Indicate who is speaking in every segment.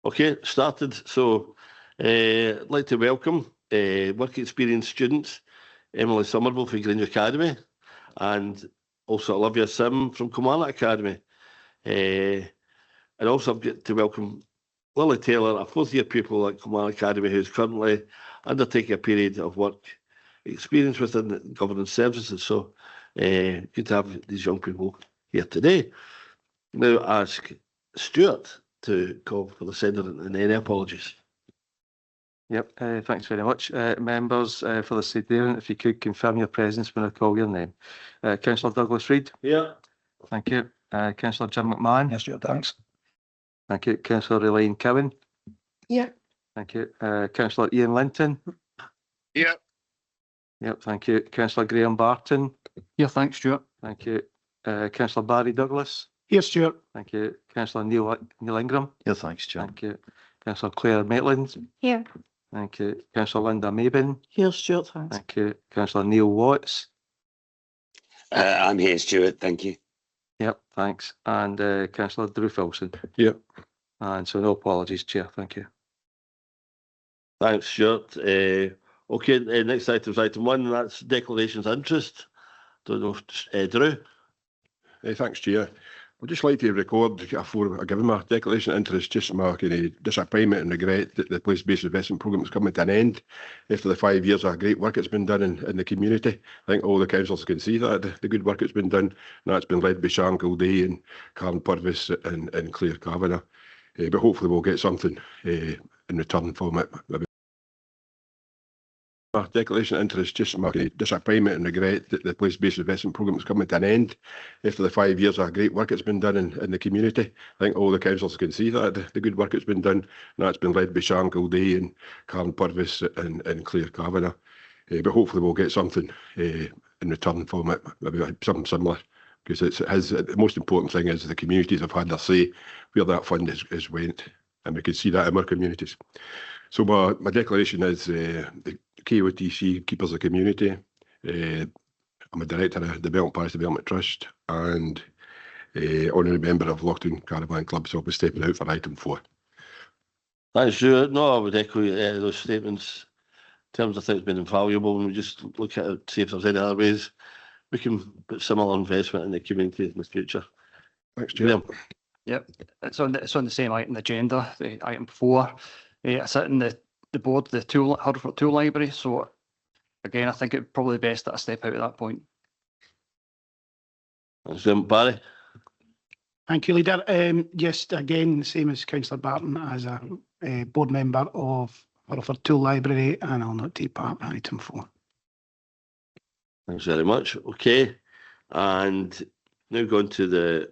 Speaker 1: Okay, started. So I'd like to welcome work experience students, Emily Somerville from Grange Academy, and also Olivia Sim from Kilmarnock Academy. And also I've got to welcome Lily Taylor, a fourth year pupil at Kilmarnock Academy, who's currently undertaking a period of work experience within governance services. So good to have these young people here today. Now ask Stuart to call for the sender and any apologies.
Speaker 2: Yep, thanks very much. Members, for the sitting, if you could confirm your presence when I call your name. Councillor Douglas Reid.
Speaker 1: Yeah.
Speaker 2: Thank you. Councillor Jim McMahon.
Speaker 3: Yes, Stuart, thanks.
Speaker 2: Thank you. Councillor Elaine Cowan.
Speaker 4: Yeah.
Speaker 2: Thank you. Councillor Ian Linton.
Speaker 5: Yeah.
Speaker 2: Yep, thank you. Councillor Graham Barton.
Speaker 3: Yeah, thanks, Stuart.
Speaker 2: Thank you. Councillor Barry Douglas.
Speaker 3: Here, Stuart.
Speaker 2: Thank you. Councillor Neil Ingram.
Speaker 3: Yeah, thanks, Stuart.
Speaker 2: Thank you. Councillor Claire Maitland.
Speaker 4: Here.
Speaker 2: Thank you. Councillor Linda Mabin.
Speaker 4: Here, Stuart, thanks.
Speaker 2: Thank you. Councillor Neil Watts.
Speaker 5: I'm here, Stuart. Thank you.
Speaker 2: Yep, thanks. And Councillor Drew Filson.
Speaker 1: Yep.
Speaker 2: And so no apologies, Chair. Thank you.
Speaker 1: Thanks, Stuart. Okay, next item is item 1, and that's declarations of interest. Don't know, Drew.
Speaker 6: Thanks, Chair. I'd just like to record, before I give my declaration of interest, just my kind of disappointment and regret that the place-based investment programme is coming to an end after the 5 years of great work that's been done in the community. I think all the councils can see that, the good work that's been done. And that's been led by Sian Gildea and Karen Purvis and Claire Kavanagh. But hopefully we'll get something in return from it. My declaration of interest, just my disappointment and regret that the place-based investment programme is coming to an end after the 5 years of great work that's been done in the community. I think all the councils can see that, the good work that's been done. And that's been led by Sian Gildea and Karen Purvis and Claire Kavanagh. But hopefully we'll get something in return from it, maybe something similar. Because the most important thing is the communities have had their say where that fund is went. And we can see that in our communities. So my declaration is the KOTC Keepers of Community. I'm a director of the Belmont Parish Development Trust and honorary member of Lochtown Caravan Club, so I'll be stepping out for item 4.
Speaker 1: Thanks, Stuart. No, I would echo those statements. In terms of things being invaluable, and we just look at it, see if there's any other ways we can put similar investment in the community in the future.
Speaker 6: Thanks, Chair.
Speaker 3: Yep, it's on the same item, the agenda, item 4. I sit in the board, the Huddersfield Tool Library. So again, I think it's probably best that I step out at that point.
Speaker 1: Thanks, Barry.
Speaker 7: Thank you, Leader. Yes, again, the same as Councillor Barton, as a board member of Huddersfield Tool Library, and I'll not take part in item 4.
Speaker 1: Thanks very much. Okay, and now going to the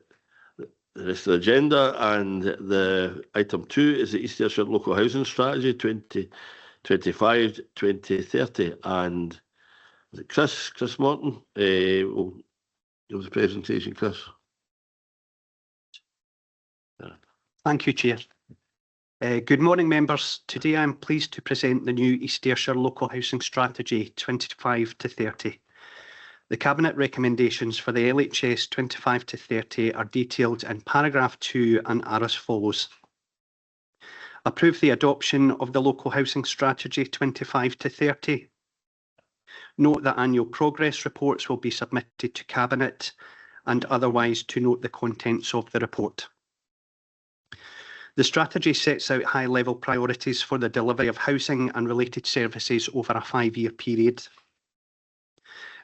Speaker 1: rest of the agenda, and the item 2 is the East Ayrshire Local Housing Strategy 2025-2030, and is it Chris Morton will give the presentation. Chris.
Speaker 8: Thank you, Chair. Good morning, members. Today I'm pleased to present the new East Ayrshire Local Housing Strategy 25-30. The Cabinet recommendations for the LHS 25-30 are detailed in paragraph 2 and are as follows. Approve the adoption of the Local Housing Strategy 25-30. Note that annual progress reports will be submitted to Cabinet and otherwise to note the contents of the report. The strategy sets out high-level priorities for the delivery of housing and related services over a 5-year period.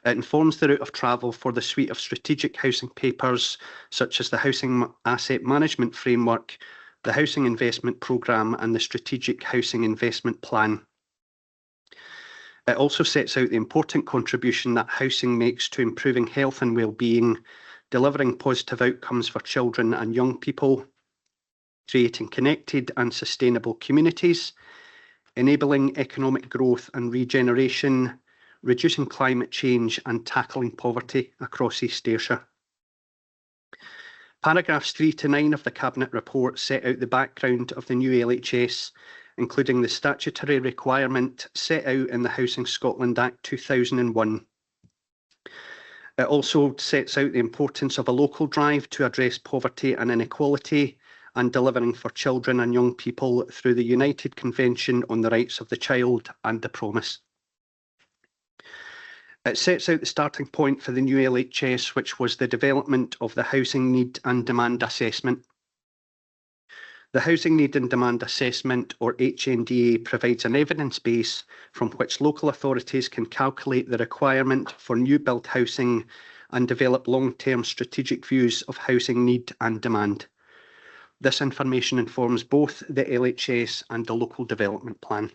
Speaker 8: It informs the route of travel for the suite of strategic housing papers, such as the Housing Asset Management Framework, the Housing Investment Programme and the Strategic Housing Investment Plan. It also sets out the important contribution that housing makes to improving health and well-being, delivering positive outcomes for children and young people, creating connected and sustainable communities, enabling economic growth and regeneration, reducing climate change and tackling poverty across East Ayrshire. Paragraphs 3 to 9 of the Cabinet report set out the background of the new LHS, including the statutory requirement set out in the Housing Scotland Act 2001. It also sets out the importance of a local drive to address poverty and inequality and delivering for children and young people through the United Convention on the Rights of the Child and the Promise. It sets out the starting point for the new LHS, which was the development of the Housing Need and Demand Assessment. The Housing Need and Demand Assessment, or HNDA, provides an evidence base from which local authorities can calculate the requirement for new built housing and develop long-term strategic views of housing need and demand. This information informs both the LHS and the local development plan.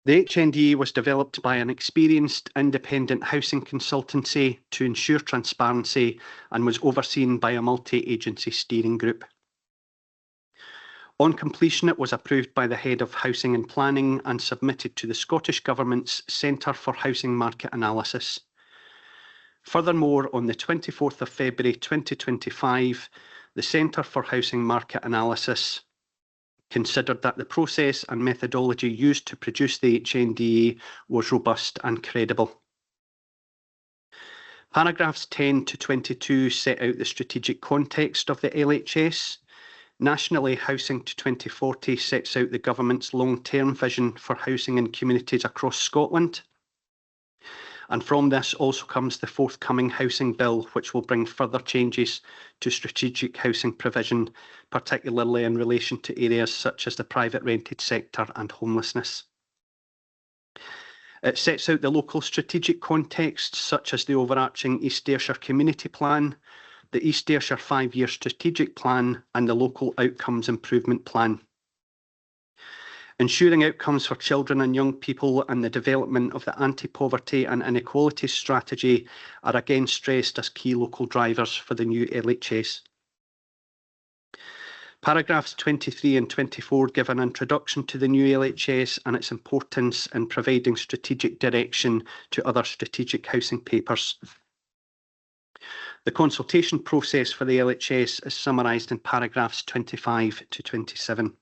Speaker 8: The HNDA was developed by an experienced independent housing consultancy to ensure transparency and was overseen by a multi-agency steering group. On completion, it was approved by the Head of Housing and Planning and submitted to the Scottish Government's Centre for Housing Market Analysis. Furthermore, on the 24th of February 2025, the Centre for Housing Market Analysis considered that the process and methodology used to produce the HNDA was robust and credible. Paragraphs 10 to 22 set out the strategic context of the LHS. Nationally, Housing to 2040 sets out the Government's long-term vision for housing in communities across Scotland. And from this also comes the forthcoming Housing Bill, which will bring further changes to strategic housing provision, particularly in relation to areas such as the private rented sector and homelessness. It sets out the local strategic context, such as the overarching East Ayrshire Community Plan, the East Ayrshire 5-year Strategic Plan, and the Local Outcomes Improvement Plan. Ensuring outcomes for children and young people and the development of the anti-poverty and inequality strategy are again stressed as key local drivers for the new LHS. Paragraphs 23 and 24 give an introduction to the new LHS and its importance in providing strategic direction to other strategic housing papers. The consultation process for the LHS is summarised in paragraphs 25 to 27.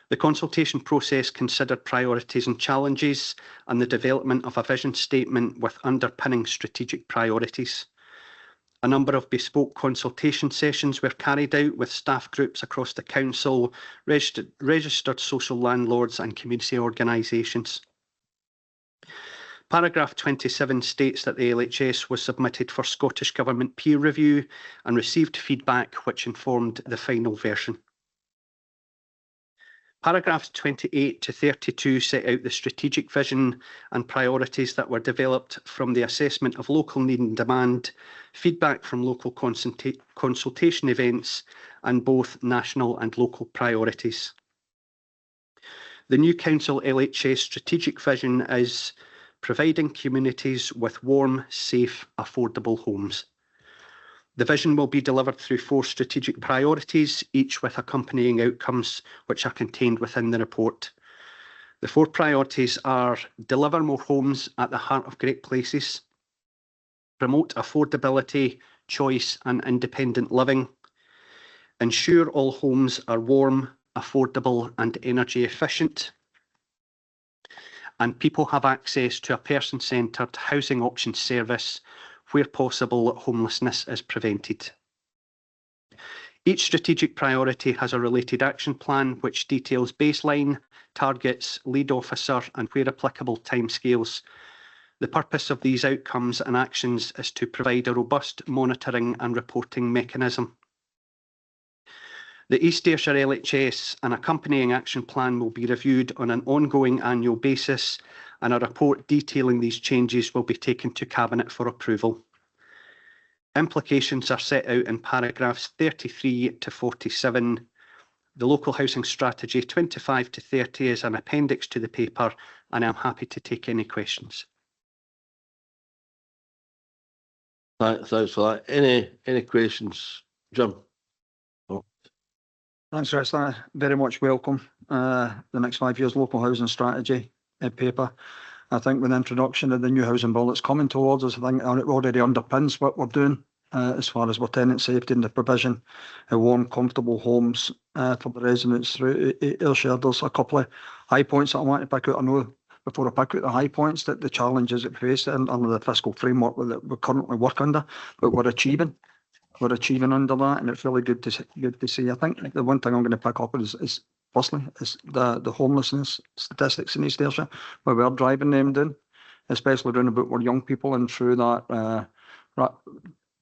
Speaker 8: The consultation process considered priorities and challenges and the development of a vision statement with underpinning strategic priorities. A number of bespoke consultation sessions were carried out with staff groups across the council, registered social landlords and community organisations. Paragraph 27 states that the LHS was submitted for Scottish Government peer review and received feedback which informed the final version. Paragraphs 28 to 32 set out the strategic vision and priorities that were developed from the assessment of local need and demand, feedback from local consultation events, and both national and local priorities. The new Council LHS strategic vision is providing communities with warm, safe, affordable homes. The vision will be delivered through 4 strategic priorities, each with accompanying outcomes which are contained within the report. The 4 priorities are: deliver more homes at the heart of great places, promote affordability, choice and independent living, ensure all homes are warm, affordable and energy efficient, and people have access to a person-centred housing options service where possible, homelessness is prevented. Each strategic priority has a related action plan which details baseline, targets, lead officer and, where applicable, timescales. The purpose of these outcomes and actions is to provide a robust monitoring and reporting mechanism. The East Ayrshire LHS and accompanying action plan will be reviewed on an ongoing annual basis, and a report detailing these changes will be taken to Cabinet for approval. Implications are set out in paragraphs 33 to 47. The Local Housing Strategy 25 to 30 is an appendix to the paper, and I'm happy to take any questions.
Speaker 1: Thanks for that. Any questions, Jim?
Speaker 3: Thanks, Chris. I very much welcome the next 5 years local housing strategy paper. I think with the introduction of the new housing bill that's coming towards us, I think it already underpins what we're doing as far as our tenant safety and the provision of warm, comfortable homes for the residents through Ayrshire. There's a couple of high points that I want to pick out. I know before I pick out the high points, that the challenges that we face under the fiscal framework that we currently work under, but we're achieving under that, and it's really good to see. I think the one thing I'm going to pick up is firstly is the homelessness statistics in East Ayrshire, where we're driving them down, especially around about where young people, and through that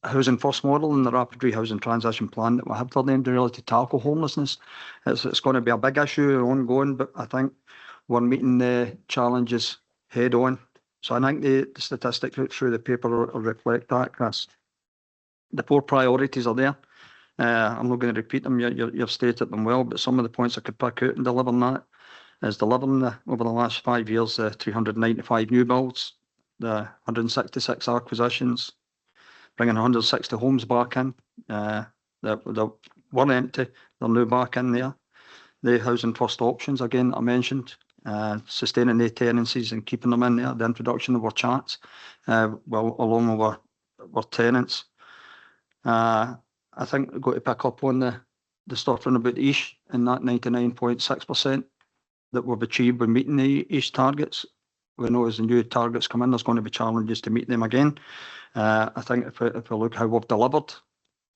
Speaker 3: housing first model and the rapid rehousing transition plan that we have for them to really tackle homelessness. It's going to be a big issue ongoing, but I think we're meeting the challenges head on. So I think the statistics through the paper will reflect that, Chris. The 4 priorities are there. I'm not going to repeat them. You've stated them well, but some of the points I could pick out and delivering that is delivering over the last 5 years, 395 new builds, the 166 acquisitions, bringing 160 homes back in. They were empty, they're now back in there. The housing first options, again, I mentioned, sustaining the tenancies and keeping them in there, the introduction of our chats, along with our tenants. I think we've got to pick up on the stuff around about East, and that 99.6% that we've achieved with meeting the East targets. We know as the new targets come in, there's going to be challenges to meet them again. I think if we look how we've delivered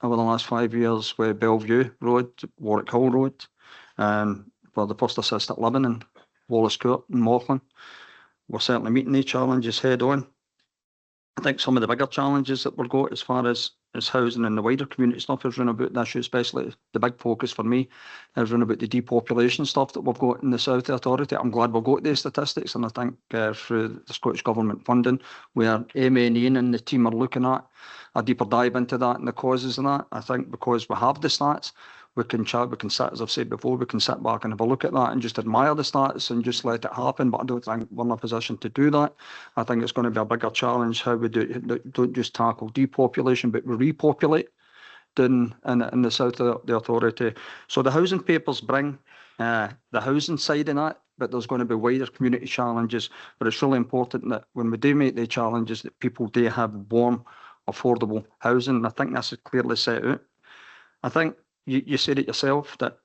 Speaker 3: over the last 5 years with Bellevue Road, Warwick Hill Road, and for the first assisted living in Wallace Court and Mauchline, we're certainly meeting these challenges head on. I think some of the bigger challenges that we've got as far as housing and the wider community stuff is around about the issue, especially the big focus for me is around about the depopulation stuff that we've got in the South Authority. I'm glad we've got these statistics, and I think through the Scottish Government funding, where Amy and Ian and the team are looking at a deeper dive into that and the causes of that. I think because we have the stats, we can sit, as I've said before, we can sit back and have a look at that and just admire the stats and just let it happen. But I don't think we're in a position to do that. I think it's going to be a bigger challenge how we don't just tackle depopulation, but we repopulate in the South of the Authority. So the housing papers bring the housing side in that, but there's going to be wider community challenges. But it's really important that when we do make the challenges, that people do have warm, affordable housing. And I think this is clearly set out. I think you said it yourself, that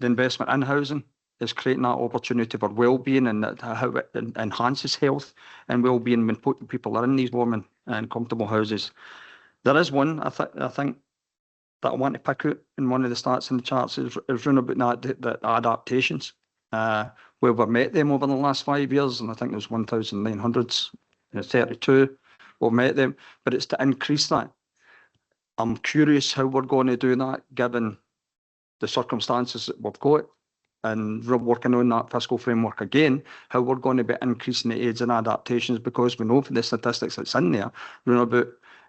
Speaker 3: the investment in housing is creating that opportunity for well-being, and that how it enhances health and well-being when people are in these warm and comfortable houses. There is one I think that I want to pick out in one of the stats in the charts is around about the adaptations, where we've met them over the last 5 years, and I think there's 1,932 we've met them, but it's to increase that. I'm curious how we're going to do that, given the circumstances that we've got, and we're working on that fiscal framework again, how we're going to be increasing the aids and adaptations, because we know from the statistics that's in there, about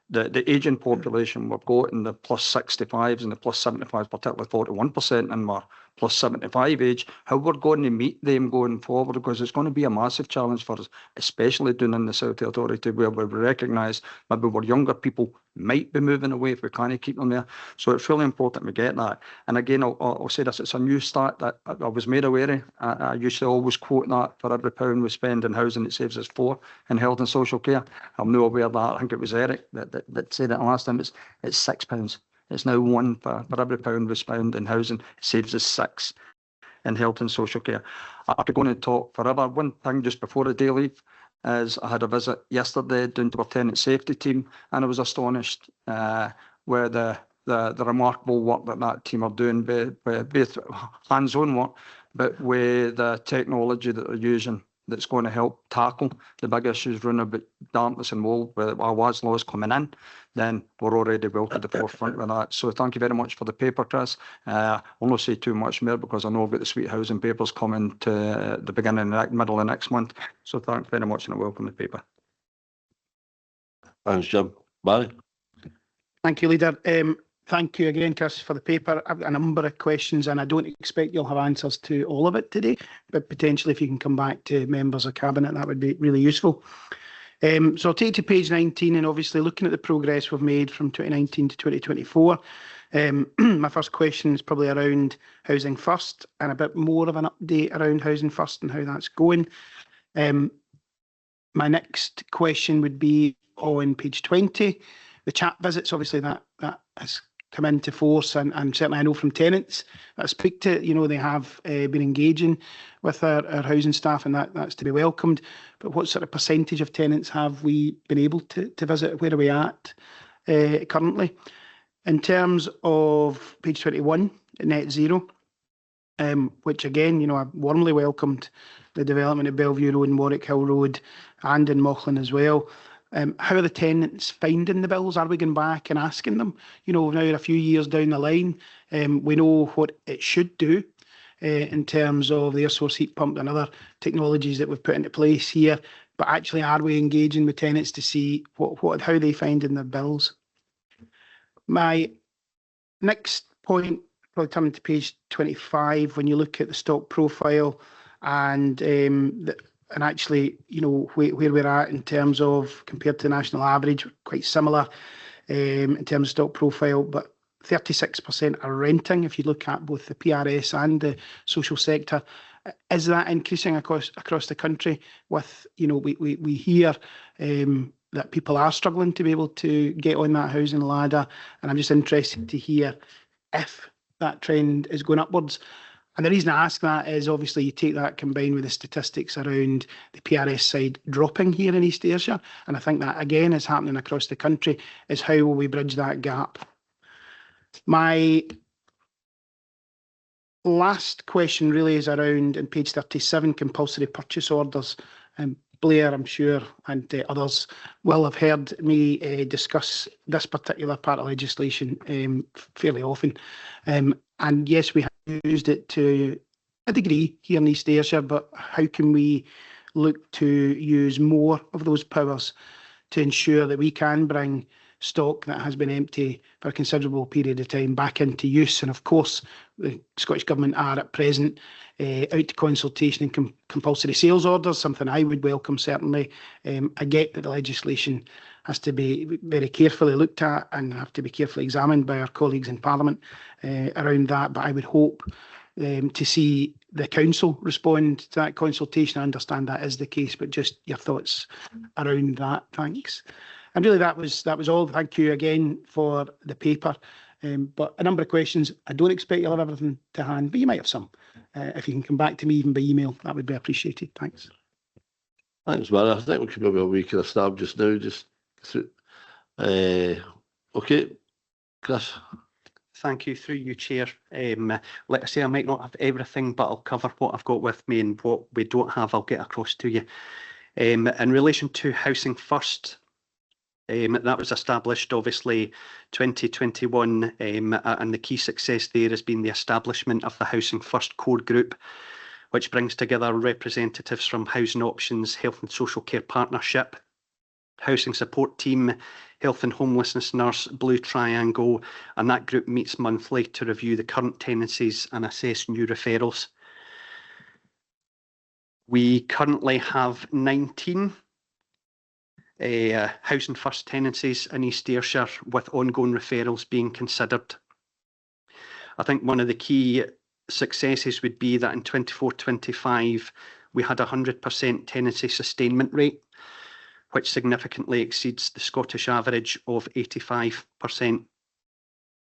Speaker 3: the ageing population we've got in the plus 65s and the plus 75s, particularly 41%, and we're plus 75 age, how we're going to meet them going forward, because it's going to be a massive challenge for us, especially down in the South Authority, where we recognise maybe where younger people might be moving away if we can't keep them there. So it's really important we get that. And again, I'll say this, it's a new stat that I was made aware of. I used to always quote that for every £1 we spend in housing, it saves us £4 in health and social care. I'm not aware of that. I think it was Eric that said it last time. It's £6. It's now £1 for every £1 we spend in housing. It saves us £6 in health and social care. I could go on and talk forever. One thing just before the day leave is I had a visit yesterday down to our tenant safety team, and I was astonished with the remarkable work that team are doing, both hands-on work, but with the technology that they're using that's going to help tackle the big issues around about dampness and mould, with our WAS laws coming in, then we're already well to the forefront with that. So thank you very much for the paper, Chris. I'll not say too much more, because I know about the Sweet Housing papers coming to the middle of next month. So thanks very much, and I welcome the paper.
Speaker 1: Thanks, Jim. Barry?
Speaker 7: Thank you, Leader. Thank you again, Chris, for the paper. I've got a number of questions, and I don't expect you'll have answers to all of it today, but potentially if you can come back to members of Cabinet, that would be really useful. So I'll take you to page 19, and obviously looking at the progress we've made from 2019 to 2024. My first question is probably around Housing First, and a bit more of an update around Housing First and how that's going. My next question would be on page 20. The chat visits, obviously that has come into force, and certainly I know from tenants that I speak to, you know, they have been engaging with our housing staff, and that's to be welcomed. But what sort of percentage of tenants have we been able to visit? Where are we at currently? In terms of page 21, net zero, which again, you know, I warmly welcomed the development of Bellevue Road and Warwick Hill Road and in Mauchline as well. How are the tenants finding the bills? Are we going back and asking them? You know, now a few years down the line, we know what it should do in terms of the air source heat pump and other technologies that we've put into place here. But actually, are we engaging with tenants to see how they finding their bills? My next point, probably turning to page 25, when you look at the stock profile and actually, you know, where we're at in terms of compared to the national average, quite similar in terms of stock profile, but 36% are renting. If you look at both the PRS and the social sector, is that increasing across the country? With, you know, we hear that people are struggling to be able to get on that housing ladder, and I'm just interested to hear if that trend is going upwards. And the reason I ask that is obviously you take that combined with the statistics around the PRS side dropping here in East Ayrshire, and I think that again is happening across the country, is how will we bridge that gap? My last question really is around in page 37, compulsory purchase orders. Blair, I'm sure, and others will have heard me discuss this particular part of legislation fairly often. And yes, we have used it to a degree here in East Ayrshire, but how can we look to use more of those powers to ensure that we can bring stock that has been empty for a considerable period of time back into use? And of course, the Scottish Government are at present out to consultation and compulsory sales orders, something I would welcome certainly. I get that the legislation has to be very carefully looked at and have to be carefully examined by our colleagues in Parliament around that, but I would hope to see the council respond to that consultation. I understand that is the case, but just your thoughts around that. Thanks. And really, that was all. Thank you again for the paper. But a number of questions. I don't expect you'll have everything to hand, but you might have some. If you can come back to me even by email, that would be appreciated. Thanks.
Speaker 1: Thanks, Mara. I think we could maybe a wee kind of stab just now. Just through. Okay, Chris.
Speaker 8: Thank you, through you, Chair. Like I say, I might not have everything, but I'll cover what I've got with me, and what we don't have, I'll get across to you. In relation to Housing First, that was established obviously 2021, and the key success there has been the establishment of the Housing First Core Group, which brings together representatives from Housing Options, Health and Social Care Partnership, Housing Support Team, Health and Homelessness Nurse, Blue Triangle, and that group meets monthly to review the current tenancies and assess new referrals. We currently have 19 Housing First tenancies in East Ayrshire, with ongoing referrals being considered. I think one of the key successes would be that in 24-25 we had 100% tenancy sustainment rate, which significantly exceeds the Scottish average of 85%.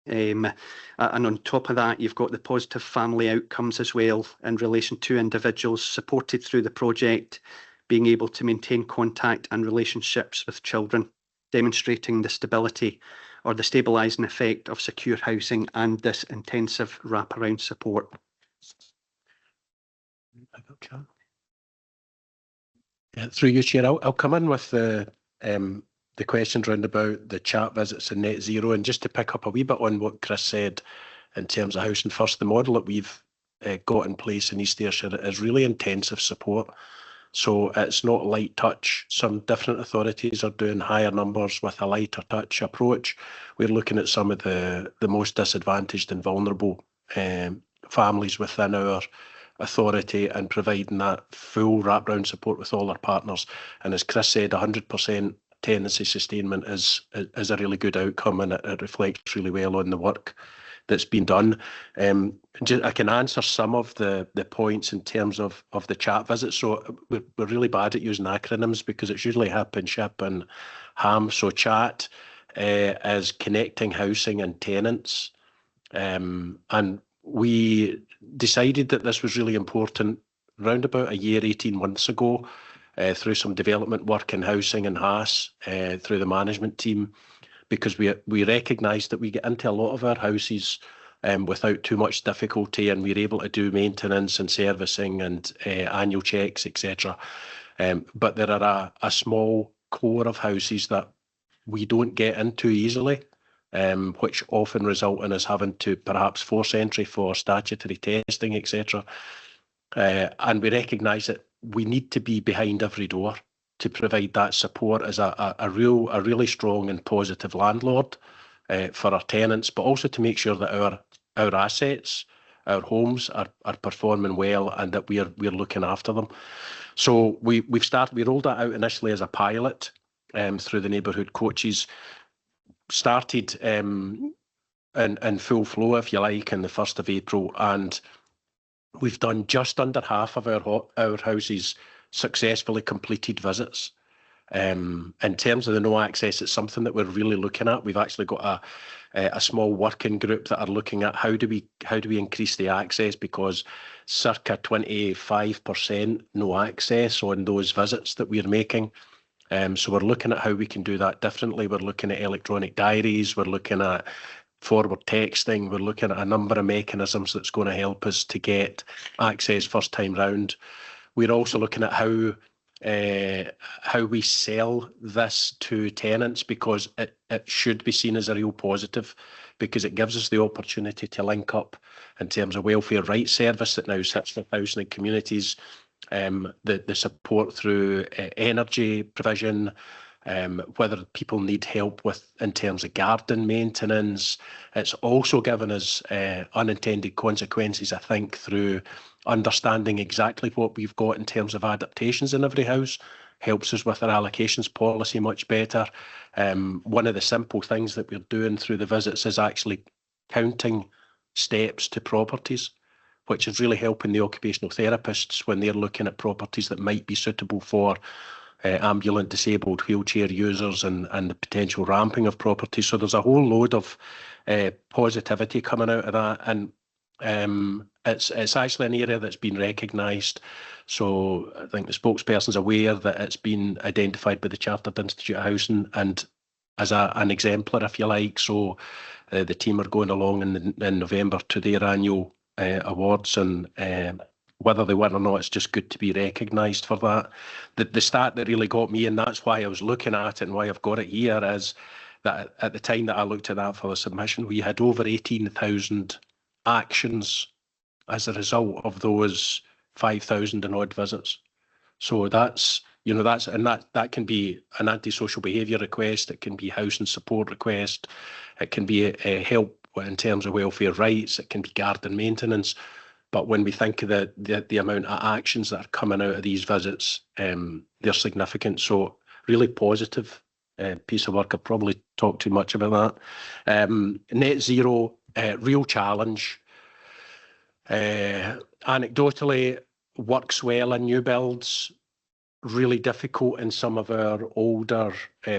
Speaker 8: And on top of that, you've got the positive family outcomes as well in relation to individuals supported through the project being able to maintain contact and relationships with children, demonstrating the stability or the stabilising effect of secure housing and this intensive wraparound support.
Speaker 4: Yeah, through you, Chair, I'll come in with the questions round about the chat visits and net zero, and just to pick up a wee bit on what Chris said in terms of Housing First, the model that we've got in place in East Ayrshire is really intensive support. So it's not light touch. Some different authorities are doing higher numbers with a lighter touch approach. We're looking at some of the most disadvantaged and vulnerable families within our authority and providing that full wraparound support with all our partners. And as Chris said, 100% tenancy sustainment is a really good outcome, and it reflects really well on the work that's been done. I can answer some of the points in terms of the chat visits. So we're really bad at using acronyms because it's usually HIP and SHIP and HAM. So chat, is connecting housing and tenants. And we decided that this was really important round about a year, 18 months ago, through some development work in housing and Haas, through the management team, because we recognised that we get into a lot of our houses without too much difficulty, and we're able to do maintenance and servicing and annual checks, etc. But there are a small core of houses that we don't get into easily, which often result in us having to perhaps force entry for statutory testing, etc. And we recognise that we need to be behind every door to provide that support as a really strong and positive landlord for our tenants, but also to make sure that our assets, our homes are performing well and that we're looking after them. So we rolled that out initially as a pilot through the neighbourhood coaches, started in full flow, if you like, on the 1st of April, and we've done just under half of our houses successfully completed visits. In terms of the no access, it's something that we're really looking at. We've actually got a small working group that are looking at how do we increase the access, because circa 25% no access on those visits that we're making. So we're looking at how we can do that differently. We're looking at electronic diaries. We're looking at forward texting. We're looking at a number of mechanisms that's going to help us to get access first time round. We're also looking at how we sell this to tenants, because it should be seen as a real positive, because it gives us the opportunity to link up in terms of welfare rights service that now sits with housing and communities, the support through energy provision, whether people need help with in terms of garden maintenance. It's also given us unintended consequences, I think, through understanding exactly what we've got in terms of adaptations in every house. Helps us with our allocations policy much better. One of the simple things that we're doing through the visits is actually counting steps to properties, which is really helping the occupational therapists when they're looking at properties that might be suitable for ambulant, disabled, wheelchair users, and the potential ramping of properties. So there's a whole load of positivity coming out of that, and it's actually an area that's been recognised. So I think the spokesperson's aware that it's been identified by the Chartered Institute of Housing and as an exemplar, if you like. So the team are going along in November to their annual awards, and whether they win or not, it's just good to be recognised for that. The stat that really got me, and that's why I was looking at it and why I've got it here, is that at the time that I looked at that for the submission, we had over 18,000 actions as a result of those 5,000 and odd visits. So that can be an antisocial behaviour request, it can be housing support request, it can be help in terms of welfare rights, it can be garden maintenance. But when we think of the amount of actions that are coming out of these visits, they're significant. So really positive piece of work. I've probably talked too much about that. Net zero, real challenge. Anecdotally, works well in new builds, really difficult in some of our older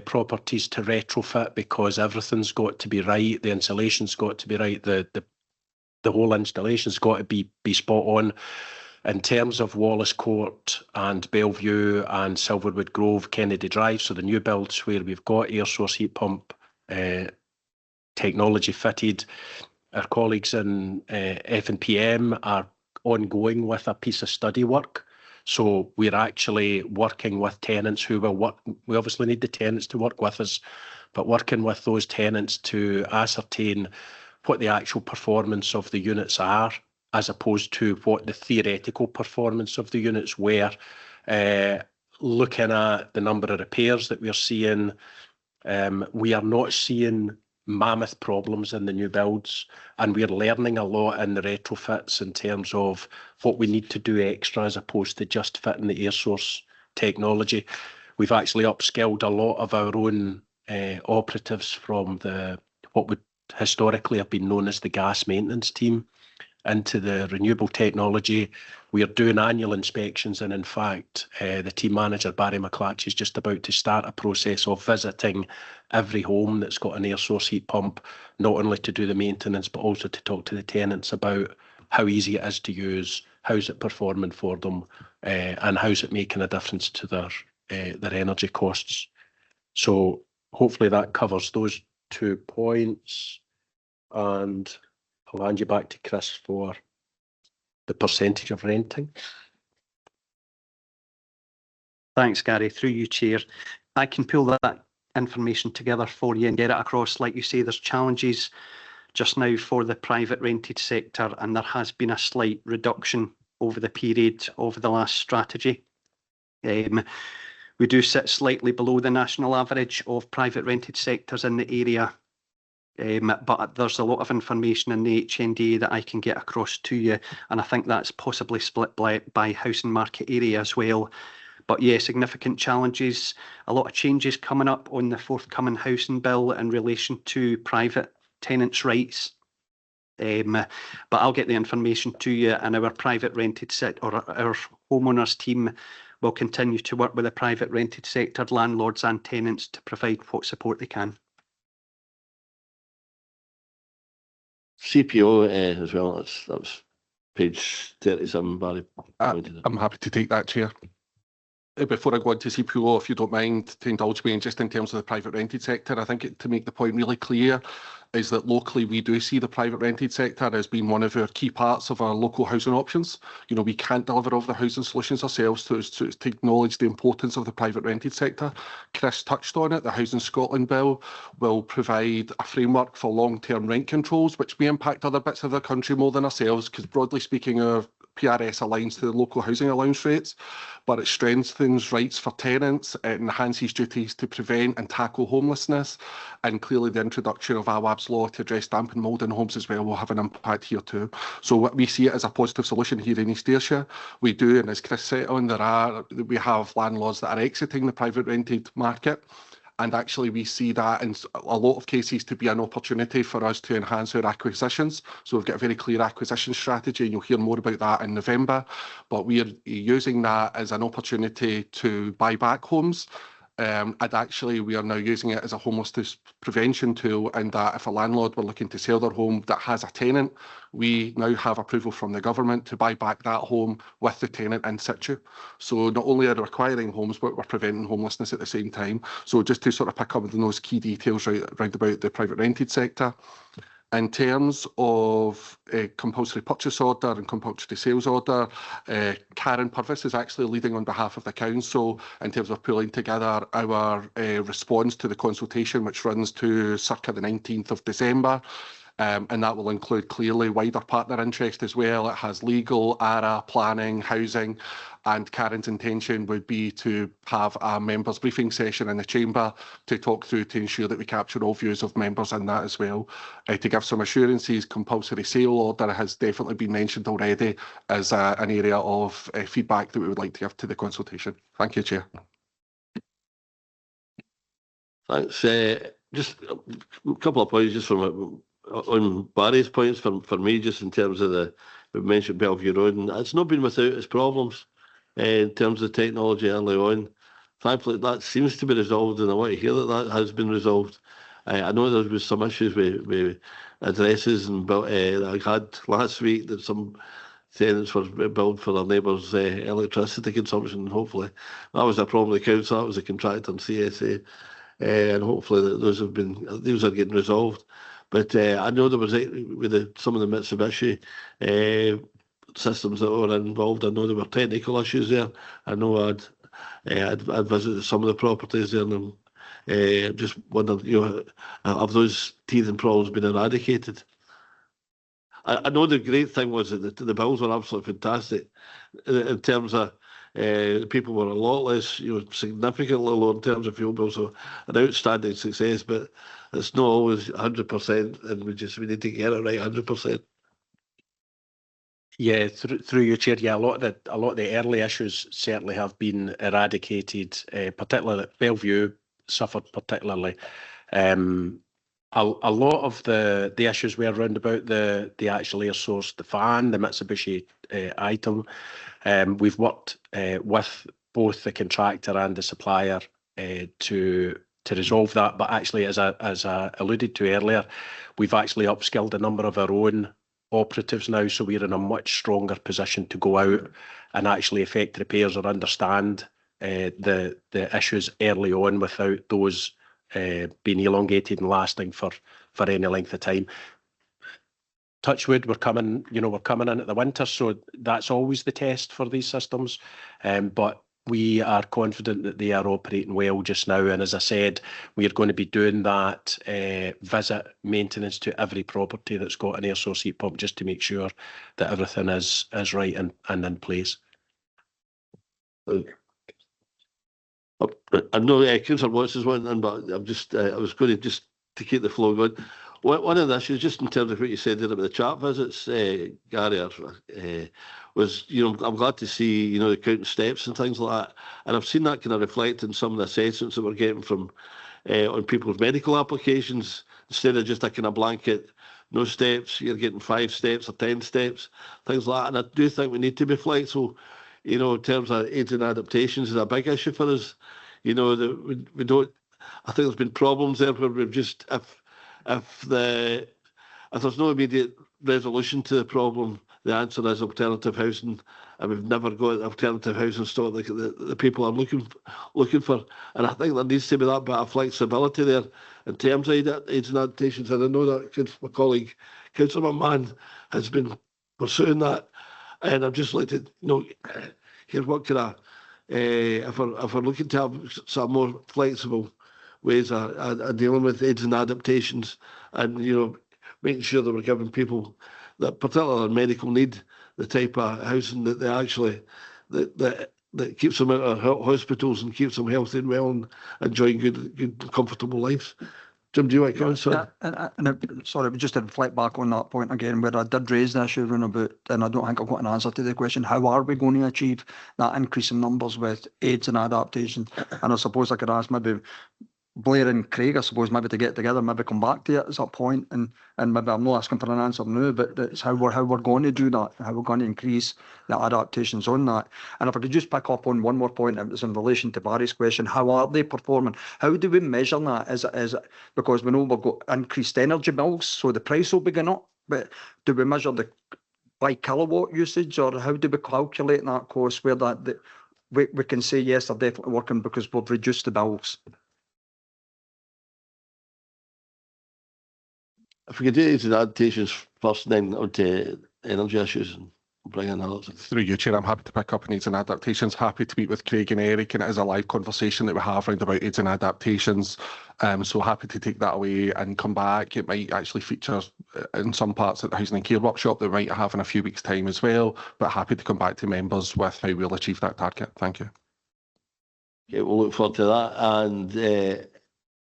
Speaker 4: properties to retrofit, because everything's got to be right. The insulation's got to be right. The whole installation's got to be spot on. In terms of Wallace Court and Bellevue and Silverwood Grove, Kennedy Drive, so the new builds where we've got air source heat pump technology fitted, our colleagues in F&PM are ongoing with a piece of study work. So we're actually working with tenants who will work. We obviously need the tenants to work with us, but working with those tenants to ascertain what the actual performance of the units are, as opposed to what the theoretical performance of the units were. Looking at the number of repairs that we're seeing, we are not seeing mammoth problems in the new builds, and we're learning a lot in the retrofits in terms of what we need to do extra as opposed to just fitting the air source technology. We've actually upskilled a lot of our own operatives from what would historically have been known as the gas maintenance team, into the renewable technology. We are doing annual inspections, and in fact, the team manager, Barry McClatchy, is just about to start a process of visiting every home that's got an air source heat pump, not only to do the maintenance, but also to talk to the tenants about how easy it is to use, how's it performing for them, and how's it making a difference to their energy costs. So hopefully that covers those 2 points, and I'll hand you back to Chris for the percentage of renting.
Speaker 8: Thanks, Gary. Through you, Chair. I can pull that information together for you and get it across. Like you say, there's challenges just now for the private rented sector, and there has been a slight reduction over the period of the last strategy. We do sit slightly below the national average of private rented sectors in the area. But there's a lot of information in the HND that I can get across to you, and I think that's possibly split by housing market area as well. But yeah, significant challenges, a lot of changes coming up on the forthcoming housing bill in relation to private tenants' rights. But I'll get the information to you, and our private rented sector, or our homeowners team, will continue to work with the private rented sector, landlords and tenants, to provide what support they can.
Speaker 1: CPO as well. That was page 37. Barry.
Speaker 9: I'm happy to take that, Chair. Before I go on to CPO, if you don't mind, to indulge me, and just in terms of the private rented sector, I think to make the point really clear is that locally we do see the private rented sector as being one of our key parts of our local housing options. You know, we can't deliver all the housing solutions ourselves, to acknowledge the importance of the private rented sector. Chris touched on it. The Housing Scotland Bill will provide a framework for long-term rent controls, which may impact other bits of the country more than ourselves, because broadly speaking, our PRS aligns to the local housing allowance rates, but it strengthens rights for tenants, it enhances duties to prevent and tackle homelessness, and clearly the introduction of AWAB's law to address damp and mould in homes as well will have an impact here too. So we see it as a positive solution here in East Ayrshire. We do, and as Chris said on, we have landlords that are exiting the private rented market. And actually, we see that in a lot of cases to be an opportunity for us to enhance our acquisitions. So we've got a very clear acquisition strategy, and you'll hear more about that in November. But we are using that as an opportunity to buy back homes. And actually, we are now using it as a homelessness prevention tool, in that if a landlord were looking to sell their home that has a tenant, we now have approval from the government to buy back that home with the tenant in situ. So not only are we acquiring homes, but we're preventing homelessness at the same time. So just to sort of pick up on those key details round about the private rented sector. In terms of compulsory purchase order and compulsory sales order, Karen Purvis is actually leading on behalf of the council in terms of pulling together our response to the consultation, which runs to circa the 19th of December. And that will include clearly wider partner interest as well. It has legal, ARA, planning, housing, and Karen's intention would be to have a members briefing session in the chamber to talk through, to ensure that we capture all views of members in that as well. To give some assurances, compulsory sale order has definitely been mentioned already as an area of feedback that we would like to give to the consultation. Thank you, Chair.
Speaker 1: Thanks. Just a couple of points just from on Barry's points for me, just in terms of we mentioned Bellevue Road, and it's not been without its problems in terms of technology early on. Thankfully, that seems to be resolved, and I want to hear that has been resolved. I know there was some issues with addresses and I had last week that some tenants were billed for their neighbours' electricity consumption, and hopefully that was a problem with the council, that was a contractor and CSA, and hopefully those are getting resolved. But I know there was with some of the Mitsubishi systems that were involved. I know there were technical issues there. I know I'd visited some of the properties there, and just wondered, have those teething problems been eradicated? I know the great thing was that the bills were absolutely fantastic in terms of people were a lot less, significantly lower in terms of fuel bills, so an outstanding success, but it's not always 100%, and we need to get it right 100%.
Speaker 4: Yeah, through your chair, yeah, a lot of the early issues certainly have been eradicated. Particularly Bellevue suffered particularly. a lot of the issues were around about the actual air source, the fan, the Mitsubishi item. We've worked with both the contractor and the supplier to resolve that. But actually, as I alluded to earlier, we've actually upskilled a number of our own operatives now, so we're in a much stronger position to go out and actually effect repairs or understand the issues early on without those being elongated and lasting for any length of time. Touch wood, we're coming in at the winter, so that's always the test for these systems. But we are confident that they are operating well just now. And as I said, we are going to be doing that visit maintenance to every property that's got an air source heat pump, just to make sure that everything is right and in place.
Speaker 1: I know Councillor Watts is one, but I'm just I was going to keep the flow going. One of the issues, just in terms of what you said there about the chat visits, Gary, was, I'm glad to see, the counting steps and things like that. And I've seen that kind of reflect in some of the assessments that we're getting from on people's medical applications. Instead of just a kind of blanket, no steps, you're getting 5 steps or 10 steps, things like that. And I do think we need to be flexible, in terms of aids and adaptations is a big issue for us. That we don't, I think there's been problems there where we've just, if there's no immediate resolution to the problem, the answer is alternative housing, and we've never got alternative housing stock like the people are looking for. And I think there needs to be that bit of flexibility there in terms of aids and adaptations. And I know that my colleague, Councillor McMahon, has been pursuing that. And I'd just like to hear what can I, if we're looking to have some more flexible ways of dealing with aids and adaptations, and making sure that we're giving people that particular medical need the type of housing that they actually that keeps them out of hospitals and keeps them healthy and well and enjoying good comfortable lives. Jim, do you want to comment?
Speaker 3: Sorry, but just to reflect back on that point again, where I did raise the issue about, and I don't think I've got an answer to the question, how are we going to achieve that increase in numbers with aids and adaptation? And I suppose I could ask maybe Blair and Craig, I suppose, maybe to get together, maybe come back to it at that point, and maybe I'm not asking for an answer now, but it's how we're going to do that, how we're going to increase the adaptations on that. And if I could just pick up on one more point, it was in relation to Barry's question, how are they performing? How do we measure that? Is it because we know we've got increased energy bills, so the price will be going up, but do we measure the by kilowatt usage, or how do we calculate that cost where we can say, yes, they're definitely working because we've reduced the bills?
Speaker 1: If we could do aids and adaptations first, then on to energy issues and bring in others.
Speaker 9: Through you, Chair, I'm happy to pick up on aids and adaptations. Happy to meet with Craig and Eric, and it is a live conversation that we have around about aids and adaptations. So happy to take that away and come back. It might actually feature in some parts at the Housing and Care Workshop that we might have in a few weeks' time as well, but happy to come back to members with how we'll achieve that target. Thank you.
Speaker 1: Okay, we'll look forward to that. And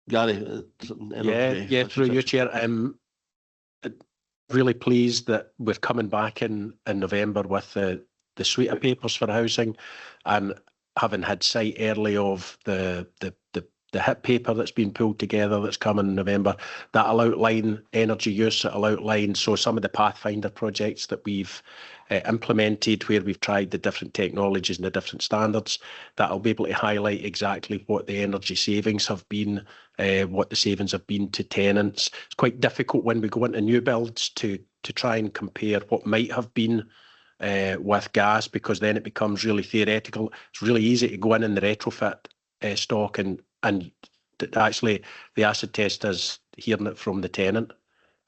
Speaker 1: Gary?
Speaker 4: Yeah, through you, Chair. Really pleased that we're coming back in November with the suite of papers for housing, and having had sight early of the HIP paper that's been pulled together that's coming in November. That'll outline energy use, it'll outline some of the Pathfinder projects that we've implemented, where we've tried the different technologies and the different standards. That'll be able to highlight exactly what the energy savings have been, what the savings have been to tenants. It's quite difficult when we go into new builds to try and compare what might have been with gas, because then it becomes really theoretical. It's really easy to go in the retrofit stock and actually the acid test is hearing it from the tenant,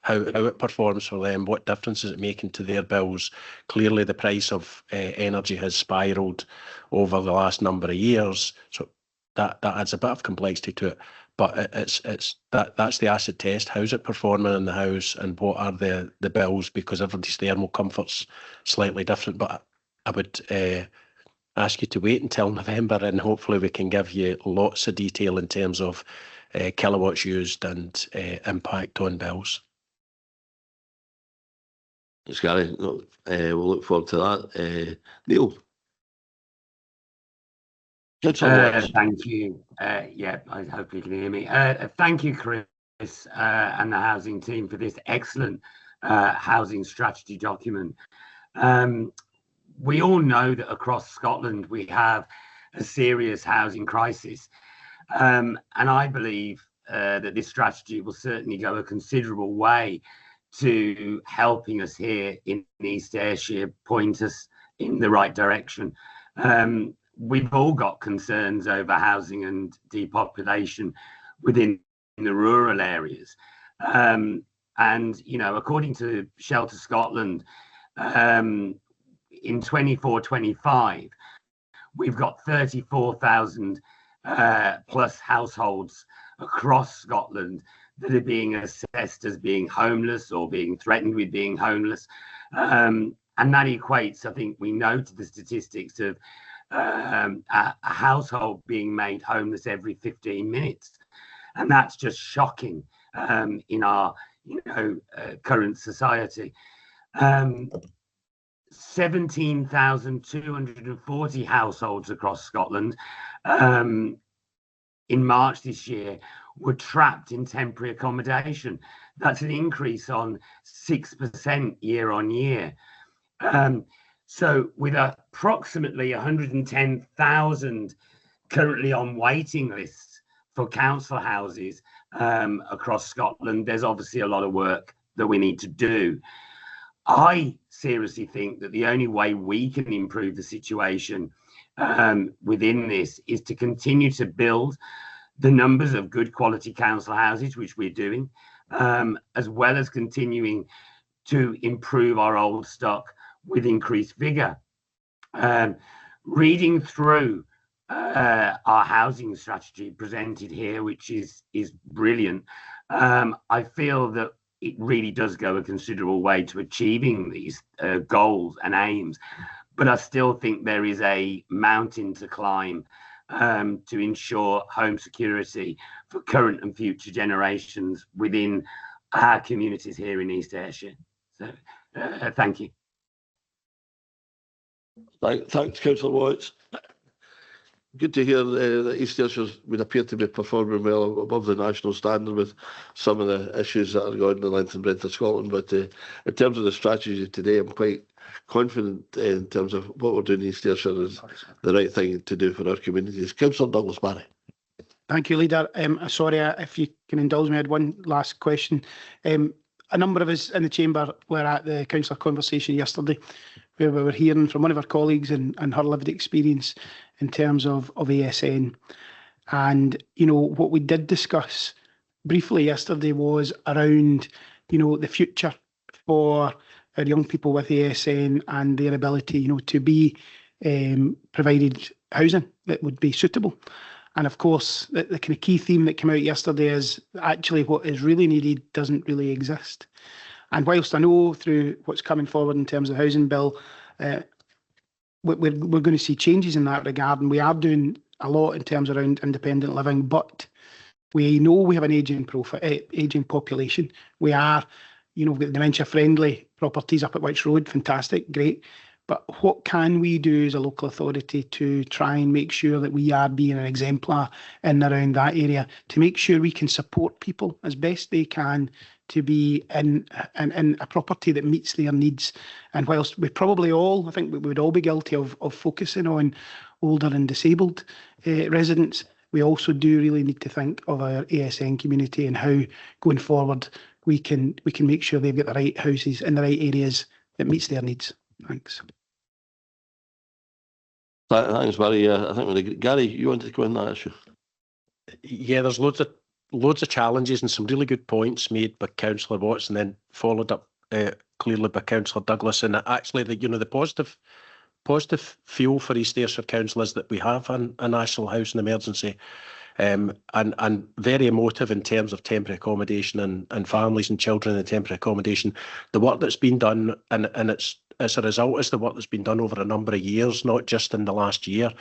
Speaker 4: how it performs for them, what difference is it making to their bills. Clearly the price of energy has spiralled over the last number of years, so that adds a bit of complexity to it. But that's the acid test. How's it performing in the house, and what are the bills, because everybody's thermal comfort's slightly different. But I would ask you to wait until November, and hopefully we can give you lots of detail in terms of kilowatts used and impact on bills.
Speaker 1: Thanks, Gary. We'll look forward to that. Neil?
Speaker 5: Thank you. Yeah, I hope you can hear me. Thank you, Chris. and the housing team for this excellent housing strategy document. We all know that across Scotland we have a serious housing crisis, and I believe that this strategy will certainly go a considerable way to helping us here in East Ayrshire, point us in the right direction. We've all got concerns over housing and depopulation within the rural areas. And, you know, according to Shelter Scotland, in 24-25, we've got 34,000 plus households across Scotland that are being assessed as being homeless or being threatened with being homeless. And that equates, I think we know, to the statistics of a household being made homeless every 15 minutes. And that's just shocking in our, current society. 17,240 households across Scotland in March this year were trapped in temporary accommodation. That's an increase on 6% year on year. So with approximately 110,000 currently on waiting lists for council houses across Scotland, there's obviously a lot of work that we need to do. I seriously think that the only way we can improve the situation within this is to continue to build the numbers of good quality council houses, which we're doing, as well as continuing to improve our old stock with increased vigour. Reading through our housing strategy presented here, which is brilliant, I feel that it really does go a considerable way to achieving these goals and aims. But I still think there is a mountain to climb to ensure home security for current and future generations within our communities here in East Ayrshire. So thank you.
Speaker 1: Thanks, Councillor Watts. Good to hear that East Ayrshire would appear to be performing well above the national standard with some of the issues that are going the length and breadth of Scotland. But in terms of the strategy today, I'm quite confident in terms of what we're doing in East Ayrshire is the right thing to do for our communities. Councillor Douglas Barry.
Speaker 7: Thank you, Leader. Sorry, if you can indulge me, I had one last question. A number of us in the chamber were at the councillor conversation yesterday, where we were hearing from one of our colleagues and her lived experience in terms of ASN. And, what we did discuss briefly yesterday was around, the future for our young people with ASN and their ability, to be provided housing that would be suitable. And of course, the kind of key theme that came out yesterday is actually what is really needed doesn't really exist. And whilst I know through what's coming forward in terms of the housing bill, we're going to see changes in that regard, and we are doing a lot in terms around independent living, but we know we have an ageing population. We are, we've got dementia-friendly properties up at Which Road, fantastic, great. But what can we do as a local authority to try and make sure that we are being an exemplar in and around that area, to make sure we can support people as best they can to be in a property that meets their needs? And whilst we probably all, I think we would all be guilty of focusing on older and disabled residents, we also do really need to think of our ASN community and how, going forward, we can make sure they've got the right houses in the right areas that meets their needs. Thanks.
Speaker 1: Thanks, Barry. I think Gary, you wanted to go in that issue?
Speaker 4: Yeah, there's loads of challenges and some really good points made by Councillor Watts, and then followed up clearly by Councillor Douglas. And actually, the positive feel for East Ayrshire Council is that we have a national housing emergency, and very emotive in terms of temporary accommodation and families and children in temporary accommodation. The work that's been done, and it's as a result is the work that's been done over a number of years, not just in the last year.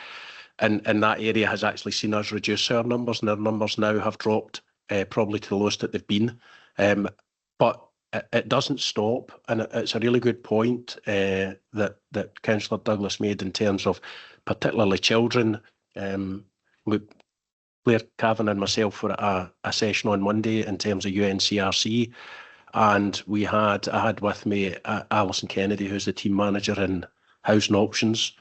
Speaker 4: And that area has actually seen us reduce our numbers, and our numbers now have dropped probably to the lowest that they've been. But it doesn't stop, and it's a really good point that Councillor Douglas made in terms of particularly children. Claire Cavan and myself were at a session on Monday in terms of UNCRC, and I had with me Alison Kennedy, who's the team manager in Housing Options,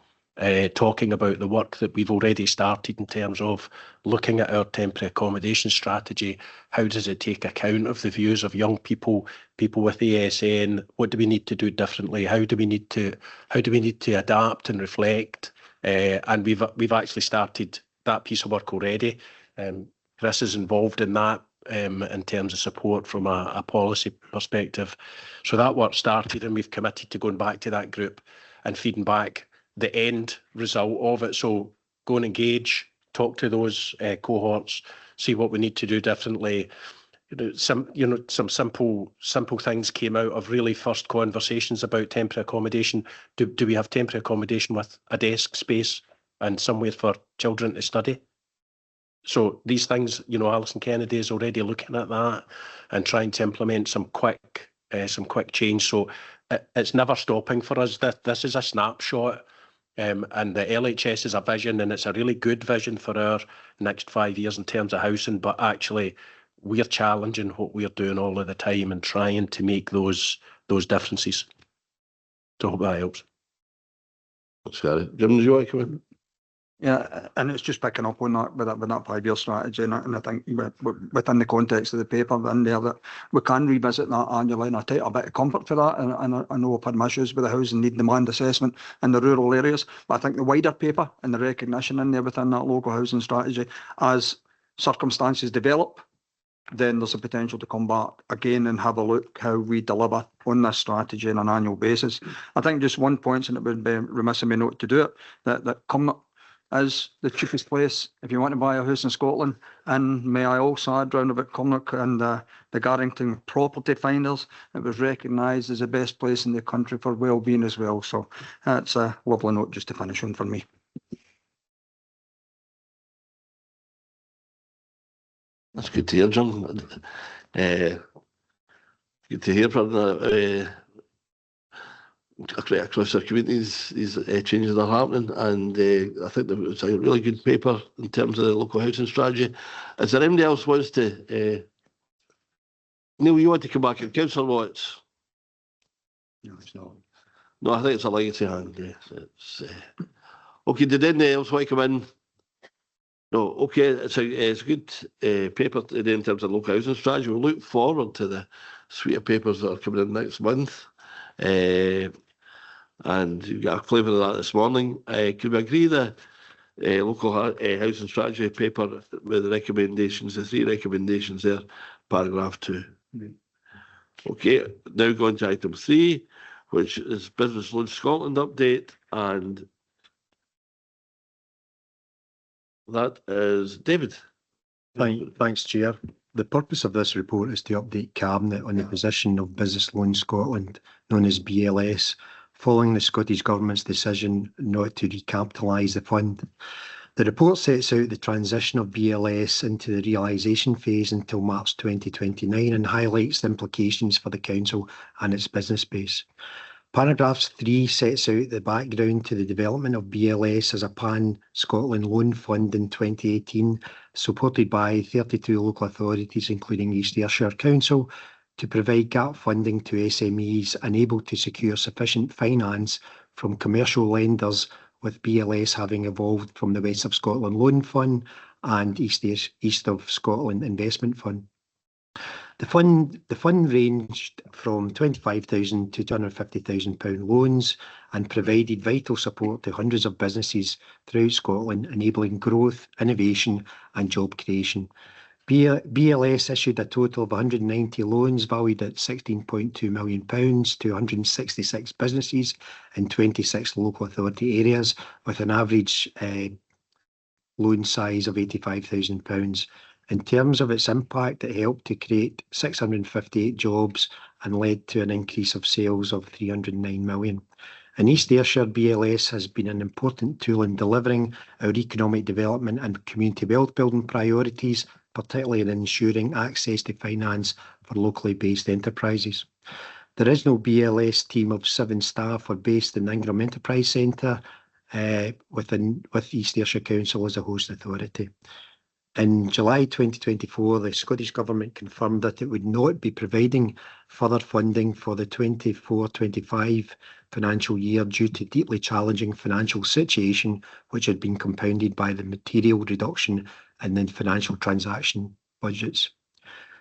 Speaker 4: talking about the work that we've already started in terms of looking at our temporary accommodation strategy. How does it take account of the views of young people, people with ASN? What do we need to do differently? How do we need to adapt and reflect? And we've actually started that piece of work already. Chris is involved in that in terms of support from a policy perspective. So that work started, and we've committed to going back to that group and feeding back the end result of it. So go and engage, talk to those cohorts, see what we need to do differently. Some simple things came out of really first conversations about temporary accommodation. Do we have temporary accommodation with a desk space and somewhere for children to study? So these things, Alison Kennedy is already looking at that and trying to implement some quick change. So it's never stopping for us. This is a snapshot. And the LHS is a vision, and it's a really good vision for our next 5 years in terms of housing, but actually we're challenging what we're doing all of the time and trying to make those differences. So I hope that helps.
Speaker 1: That's good. Jim, do you want to come in?
Speaker 3: Yeah, and it's just picking up on that with that 5-year strategy, and I think within the context of the paper in there that we can revisit that annually, and I take a bit of comfort for that. And I know I've had my issues with the housing need demand assessment in the rural areas, but I think the wider paper and the recognition in there within that local housing strategy, as circumstances develop, then there's a potential to come back again and have a look how we deliver on this strategy on an annual basis. I think just one point, and it would be remiss of me not to do it, that Cumnock is the cheapest place if you want to buy a house in Scotland. And may I also add round about Cumnock and the Garrington Property Finders, it was recognised as the best place in the country for well-being as well. So that's a lovely note just to finish on for me.
Speaker 1: That's good to hear, John. Good to hear from across our communities, these changes are happening, and I think that it's a really good paper in terms of the local housing strategy. Is there anybody else wants to? Neil, you want to come back? And Councillor Watts?
Speaker 3: No, it's not.
Speaker 1: No, I think it's a legacy hand. Yes, it's okay. Did anybody else want to come in? No, okay. It's a good paper today in terms of local housing strategy. We look forward to the suite of papers that are coming in next month. And you got a flavour of that this morning. Could we agree the local housing strategy paper with the recommendations, the 3 recommendations there, paragraph 2? Mm-hmm. Okay, now going to item 3, which is Business Loan Scotland update, and that is David.
Speaker 10: Thanks, Chair. The purpose of this report is to update Cabinet on the position of Business Loan Scotland, known as BLS, following the Scottish Government's decision not to recapitalise the fund. The report sets out the transition of BLS into the realisation phase until March 2029 and highlights the implications for the Council and its business base. Paragraph 3 sets out the background to the development of BLS as a pan-Scotland loan fund in 2018, supported by 32 local authorities, including East Ayrshire Council, to provide gap funding to SMEs unable to secure sufficient finance from commercial lenders, with BLS having evolved from the West of Scotland Loan Fund and East of Scotland Investment Fund. The fund ranged from £25,000 to £250,000 loans and provided vital support to hundreds of businesses throughout Scotland, enabling growth, innovation and job creation. BLS issued a total of 190 loans valued at £16.2 million to 166 businesses in 26 local authority areas, with an average loan size of £85,000. In terms of its impact, it helped to create 658 jobs and led to an increase of sales of £309 million. In East Ayrshire, BLS has been an important tool in delivering our economic development and community wealth building priorities, particularly in ensuring access to finance for locally based enterprises. The original BLS team of 7 staff were based in the Ingram Enterprise Centre with East Ayrshire Council as a host authority. In July 2024, the Scottish Government confirmed that it would not be providing further funding for the 24-25 financial year due to deeply challenging financial situation, which had been compounded by the material reduction in the financial transaction budgets.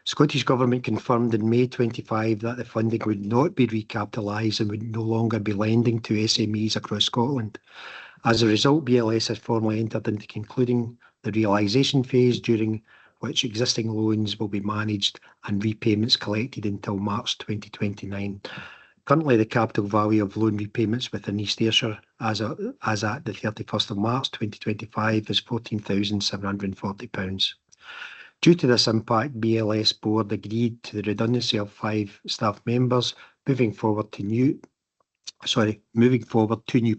Speaker 10: Scottish Government confirmed in May 25 that the funding would not be recapitalised and would no longer be lending to SMEs across Scotland. As a result, BLS has formally entered into concluding the realisation phase, during which existing loans will be managed and repayments collected until March 2029. Currently, the capital value of loan repayments within East Ayrshire as at the 31st of March 2025 is £14,740. Due to this impact, BLS board agreed to the redundancy of 5 staff members. Moving forward, 2 new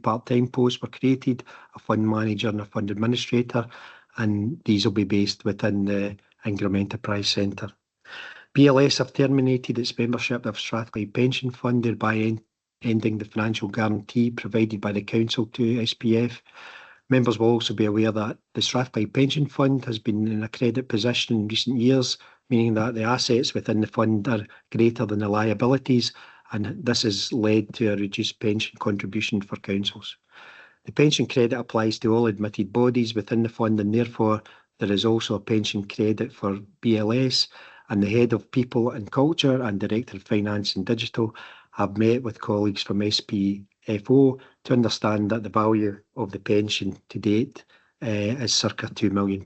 Speaker 10: part-time posts were created, a fund manager and a fund administrator, and these will be based within the Ingram Enterprise Centre. BLS have terminated its membership of Strathclyde Pension Fund, thereby ending the financial guarantee provided by the Council to SPF. Members will also be aware that the Strathclyde Pension Fund has been in a credit position in recent years, meaning that the assets within the fund are greater than the liabilities, and this has led to a reduced pension contribution for councils. The pension credit applies to all admitted bodies within the fund, and therefore there is also a pension credit for BLS, and the Head of People and Culture and Director of Finance and Digital have met with colleagues from SPFO to understand that the value of the pension to date is circa £2 million,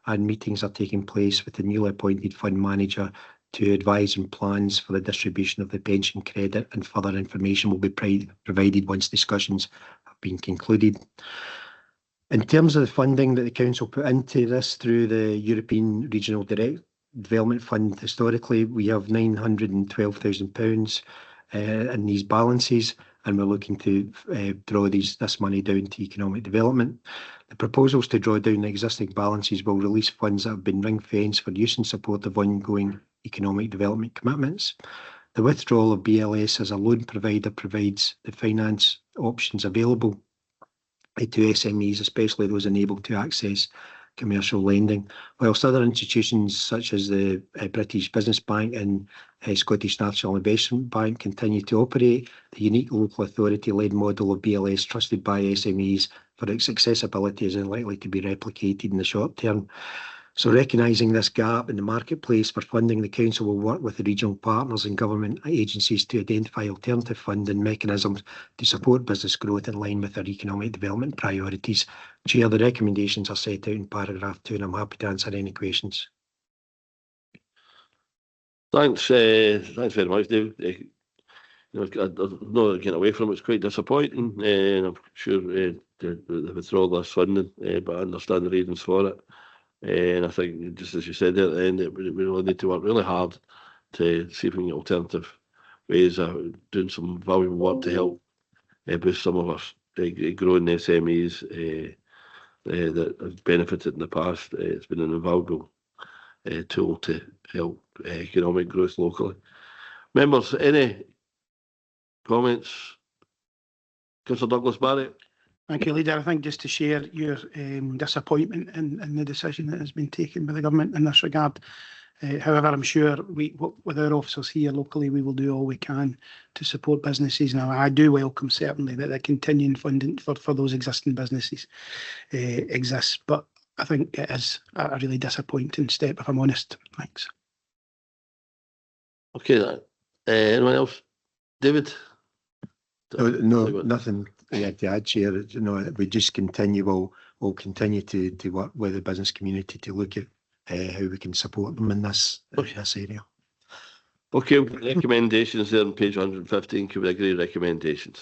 Speaker 10: and meetings are taking place with the newly appointed fund manager to advise on plans for the distribution of the pension credit, and further information will be provided once discussions have been concluded. In terms of the funding that the Council put into this through the European Regional Development Fund, historically we have £912,000 in these balances, and we're looking to draw this money down to economic development. The proposals to draw down the existing balances will release funds that have been ring-fenced for use in support of ongoing economic development commitments. The withdrawal of BLS as a loan provider provides the finance options available to SMEs, especially those unable to access commercial lending, whilst other institutions such as the British Business Bank and Scottish National Investment Bank continue to operate. The unique local authority-led model of BLS, trusted by SMEs for its accessibility, is unlikely to be replicated in the short term. So, recognising this gap in the marketplace for funding, the Council will work with the regional partners and government agencies to identify alternative funding mechanisms to support business growth in line with our economic development priorities. Chair, the recommendations are set out in paragraph 2, and I'm happy to answer any questions.
Speaker 1: Thanks very much, David. I'm not getting away from it. It's quite disappointing, and I'm sure the withdrawal of this funding, but I understand the reasons for it. And I think, just as you said there at the end, we really need to work really hard to see if we can get alternative ways of doing some valuable work to help boost some of us growing SMEs that have benefited in the past. It's been an invaluable tool to help economic growth locally. Members, any comments? Councillor Douglas Barrett.
Speaker 7: Thank you, Leader. I think just to share your disappointment in the decision that has been taken by the government in this regard. However, I'm sure with our officers here locally, we will do all we can to support businesses. Now, I do welcome certainly that the continuing funding for those existing businesses exists, but I think it is a really disappointing step, if I'm honest. Thanks.
Speaker 1: Okay, anyone else? David?
Speaker 10: No, nothing to add, Chair. We just continue. We'll continue to work with the business community to look at how we can support them in this area.
Speaker 1: Okay, recommendations there on page 115. Can we agree recommendations?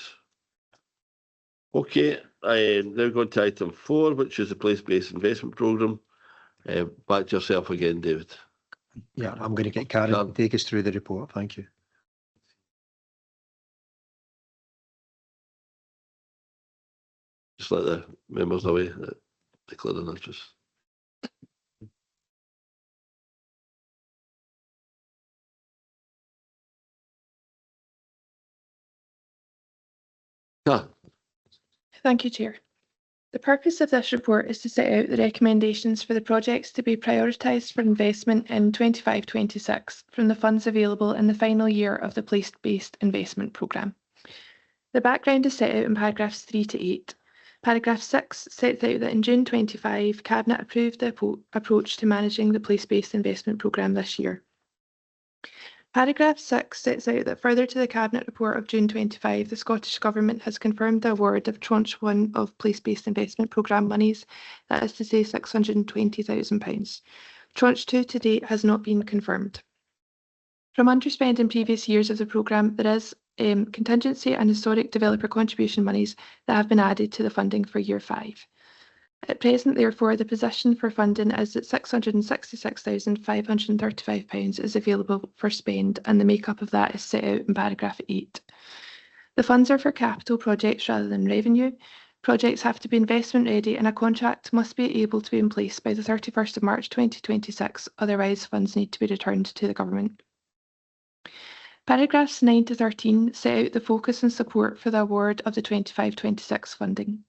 Speaker 1: Okay, now going to item 4, which is the place-based investment programme. Back to yourself again, David.
Speaker 10: Yeah, I'm going to get Karen to take us through the report. Thank you.
Speaker 1: Just let the members away that declare an interest.
Speaker 11: Thank you, Chair. The purpose of this report is to set out the recommendations for the projects to be prioritised for investment in 25-26 from the funds available in the final year of the place-based investment programme. The background is set out in paragraphs 3 to 8. Paragraph 6 sets out that in June 25, Cabinet approved the approach to managing the place-based investment programme this year. Paragraph 6 sets out that further to the Cabinet report of June 25, the Scottish Government has confirmed the award of Tranche 1 of place-based investment programme monies, that is to say £620,000. Tranche 2 to date has not been confirmed. From underspend in previous years of the programme, there is contingency and historic developer contribution monies that have been added to the funding for year 5. At present, therefore, the position for funding is that £666,535 is available for spend, and the makeup of that is set out in paragraph 8. The funds are for capital projects rather than revenue. Projects have to be investment ready, and a contract must be able to be in place by the 31st of March 2026, otherwise funds need to be returned to the government. Paragraphs 9 to 13 set out the focus and support for the award of the 25-26 funding.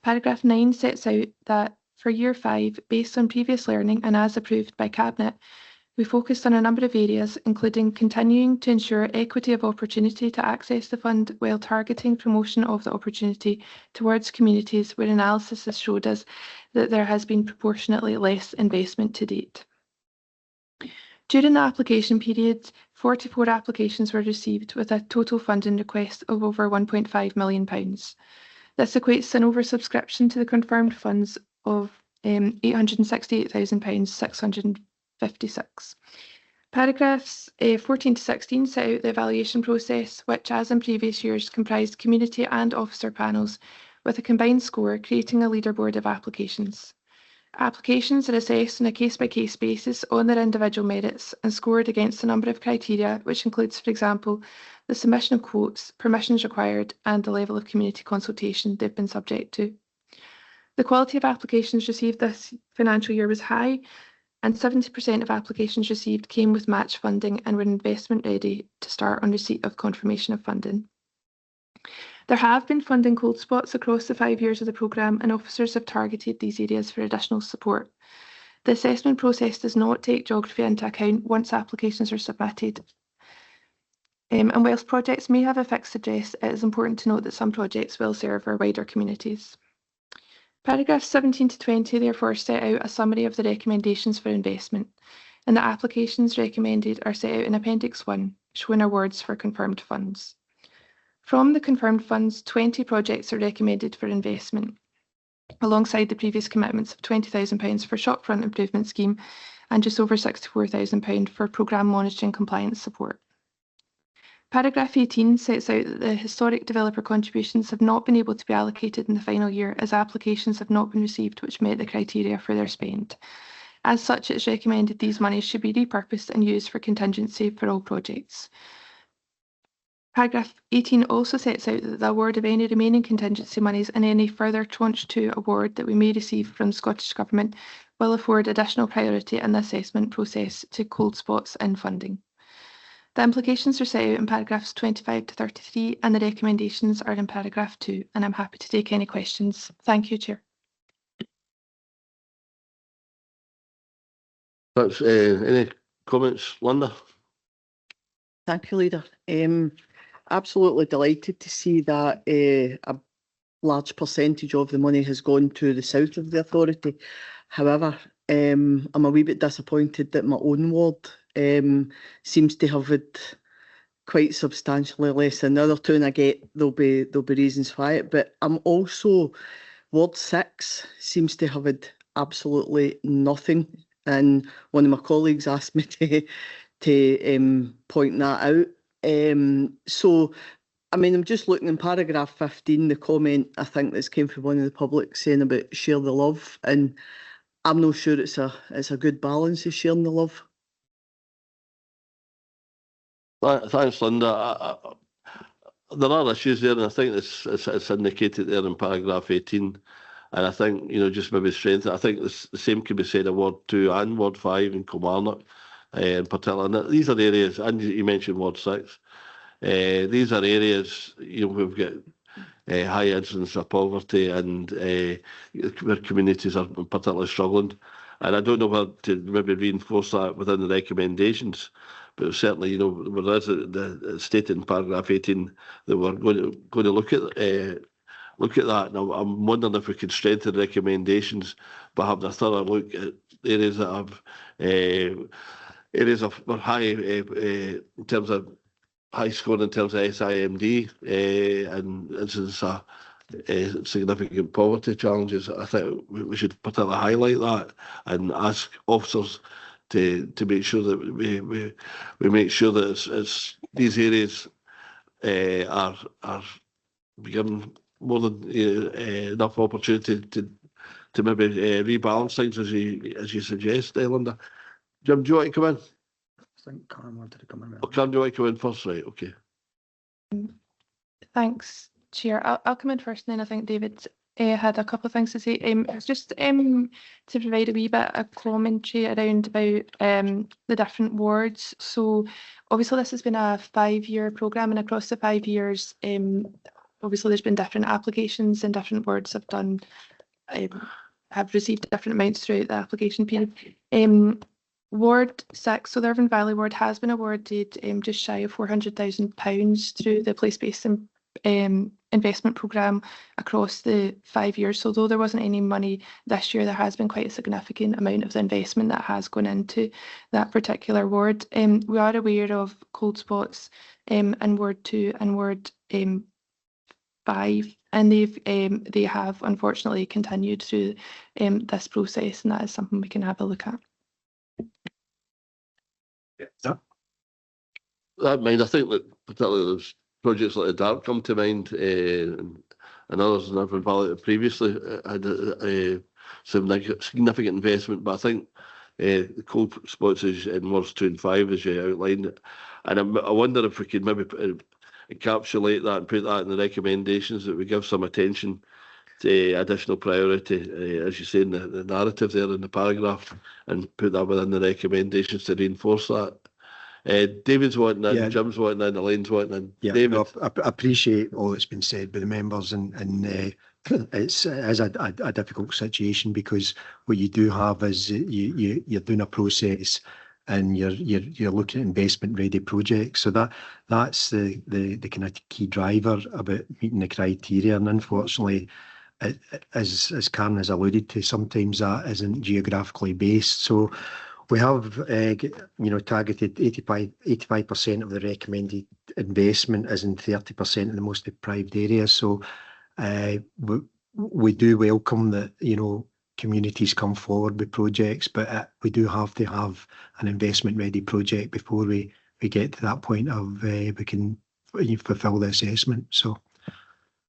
Speaker 11: Paragraph 9 sets out that for year 5, based on previous learning and as approved by Cabinet, we focused on a number of areas, including continuing to ensure equity of opportunity to access the fund while targeting promotion of the opportunity towards communities where analysis has showed us that there has been proportionately less investment to date. During the application period, 44 applications were received with a total funding request of over £1.5 million. This equates to an oversubscription to the confirmed funds of £868,656. Paragraphs 14 to 16 set out the evaluation process, which, as in previous years, comprised community and officer panels with a combined score, creating a leaderboard of applications. Applications are assessed on a case-by-case basis on their individual merits and scored against a number of criteria, which includes, for example, the submission of quotes, permissions required, and the level of community consultation they've been subject to. The quality of applications received this financial year was high, and 70% of applications received came with match funding and were investment ready to start on receipt of confirmation of funding. There have been funding cold spots across the 5 years of the programme, and officers have targeted these areas for additional support. The assessment process does not take geography into account once applications are submitted. And whilst projects may have a fixed address, it is important to note that some projects will serve our wider communities. Paragraphs 17 to 20 therefore set out a summary of the recommendations for investment, and the applications recommended are set out in Appendix 1, showing awards for confirmed funds. From the confirmed funds, 20 projects are recommended for investment, alongside the previous commitments of £20,000 for shopfront improvement scheme and just over £64,000 for programme monitoring compliance support. Paragraph 18 sets out that the historic developer contributions have not been able to be allocated in the final year as applications have not been received which met the criteria for their spend. As such, it's recommended these monies should be repurposed and used for contingency for all projects. Paragraph 18 also sets out that the award of any remaining contingency monies and any further Tranche 2 award that we may receive from the Scottish Government will afford additional priority in the assessment process to cold spots in funding. The implications are set out in paragraphs 25 to 33 and the recommendations are in paragraph 2, and I'm happy to take any questions. Thank you, Chair.
Speaker 1: That's any comments, Linda?
Speaker 12: Thank you, Leader. Absolutely delighted to see that a large percentage of the money has gone to the south of the authority. However, I'm a wee bit disappointed that my own ward seems to have had quite substantially less than the other two, and I get there'll be reasons why it. But I'm also Ward 6 seems to have had absolutely nothing, and one of my colleagues asked me to point that out. So, I mean, I'm just looking in paragraph 15, the comment I think that's came from one of the public saying about share the love, and I'm not sure it's a good balance of sharing the love.
Speaker 1: Thanks, Linda. There are issues there, and I think it's indicated there in paragraph 18. And I think, just maybe strengthen. I think the same can be said of Ward 2 and Ward 5 in Kilmarnock in particular. And these are areas, and you mentioned Ward 6. These are areas, we've got high incidence of poverty and where communities are particularly struggling. And I don't know whether to maybe reinforce that within the recommendations, but certainly, you know, there is the stated in paragraph 18 that we're going to look at that. And I'm wondering if we could strengthen recommendations by having a thorough look at areas that have areas of high in terms of high score in terms of SIMD and incidence of significant poverty challenges. I think we should particularly highlight that and ask officers to make sure that we make sure that it's these areas are given more than enough opportunity to maybe rebalance things as you suggest, Linda. Jim, do you want to come in?
Speaker 3: I think Karen wanted to come in.
Speaker 1: Oh, Karen, do you want to come in first? Right, okay.
Speaker 11: Thanks, Chair. I'll come in first, and then I think David had a couple of things to say. It's just to provide a wee bit of commentary around about the different wards. So obviously this has been a 5-year programme, and across the 5 years, obviously there's been different applications and different wards have done have received different amounts throughout the application period. Ward 6, so the Irvine Valley Ward, has been awarded just shy of £400,000 through the place-based investment programme across the 5 years. So though there wasn't any money this year, there has been quite a significant amount of the investment that has gone into that particular ward. We are aware of cold spots in Ward 2 and Ward 5, and they have unfortunately continued through this process, and that is something we can have a look at.
Speaker 1: That mind, I think that particularly those projects like the DART come to mind, and others in Irvine Valley that previously had some significant investment, but I think the cold spots is in wards 2 and 5 as you outlined, and I wonder if we could maybe encapsulate that and put that in the recommendations, that we give some attention to additional priority, as you say in the narrative there in the paragraph, and put that within the recommendations to reinforce that. David's wanting in, Jim's wanting in, Elaine's wanting in.
Speaker 10: Yeah,
Speaker 1: David.
Speaker 10: no, I appreciate all that's been said by the members, and it's a difficult situation, because what you do have is you're doing a process and you're looking at investment ready projects. So that's the kind of key driver about meeting the criteria, and unfortunately, as Karen has alluded to, sometimes that isn't geographically based. So we have targeted 85% of the recommended investment is in 30% of the most deprived areas. So we do welcome that communities come forward with projects, but we do have to have an investment ready project before we get to that point of we can fulfil the assessment. So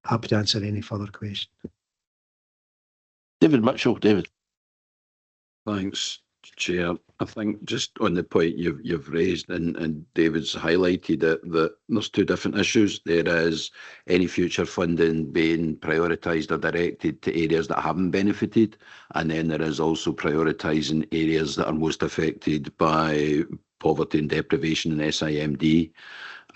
Speaker 10: happy to answer any further questions.
Speaker 1: David Mitchell. David.
Speaker 13: Thanks, Chair. I think just on the point you've raised, and David's highlighted it, that there's two different issues. There is any future funding being prioritised or directed to areas that haven't benefited, and then there is also prioritising areas that are most affected by poverty and deprivation and SIMD.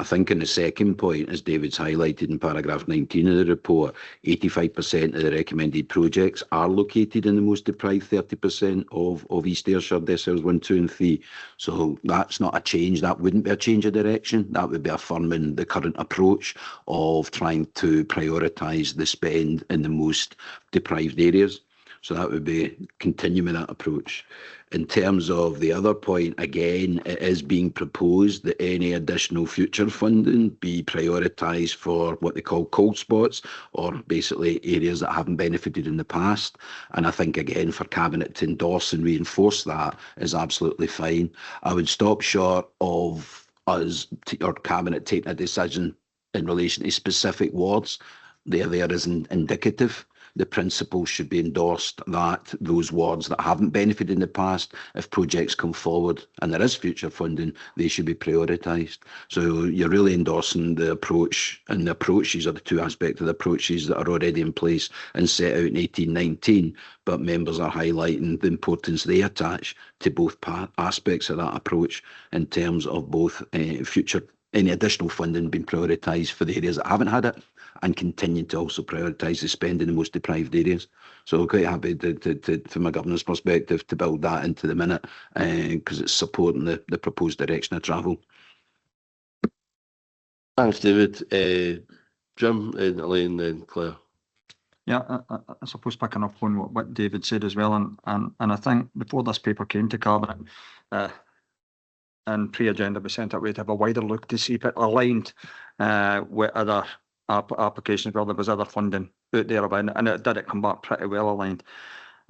Speaker 13: I think in the second point, as David's highlighted in paragraph 19 of the report, 85% of the recommended projects are located in the most deprived 30% of East Ayrshire deciles 1, 2 and 3. So that's not a change. That wouldn't be a change of direction. That would be affirming the current approach of trying to prioritise the spend in the most deprived areas. So that would be continuing that approach. In terms of the other point, again, it is being proposed that any additional future funding be prioritised for what they call cold spots, or basically areas that haven't benefited in the past. And I think, again, for Cabinet to endorse and reinforce that is absolutely fine. I would stop short of us or Cabinet taking a decision in relation to specific wards. There is indicative. The principle should be endorsed that those wards that haven't benefited in the past, if projects come forward and there is future funding, they should be prioritised. So you're really endorsing the approach, and the approaches are the two aspects of the approaches that are already in place and set out in 1819, but members are highlighting the importance they attach to both aspects of that approach in terms of both future, any additional funding being prioritised for the areas that haven't had it, and continue to also prioritise the spend in the most deprived areas. So quite happy to from a governance perspective, to build that into the minute, because it's supporting the proposed direction of travel.
Speaker 1: Thanks, David. Jim, and Elaine, and Claire.
Speaker 3: Yeah, I suppose picking up on what David said as well, and I think before this paper came to Cabinet, and pre-agenda we sent it, we'd have a wider look to see if it aligned with other applications where there was other funding out there about it, and it did come back pretty well aligned.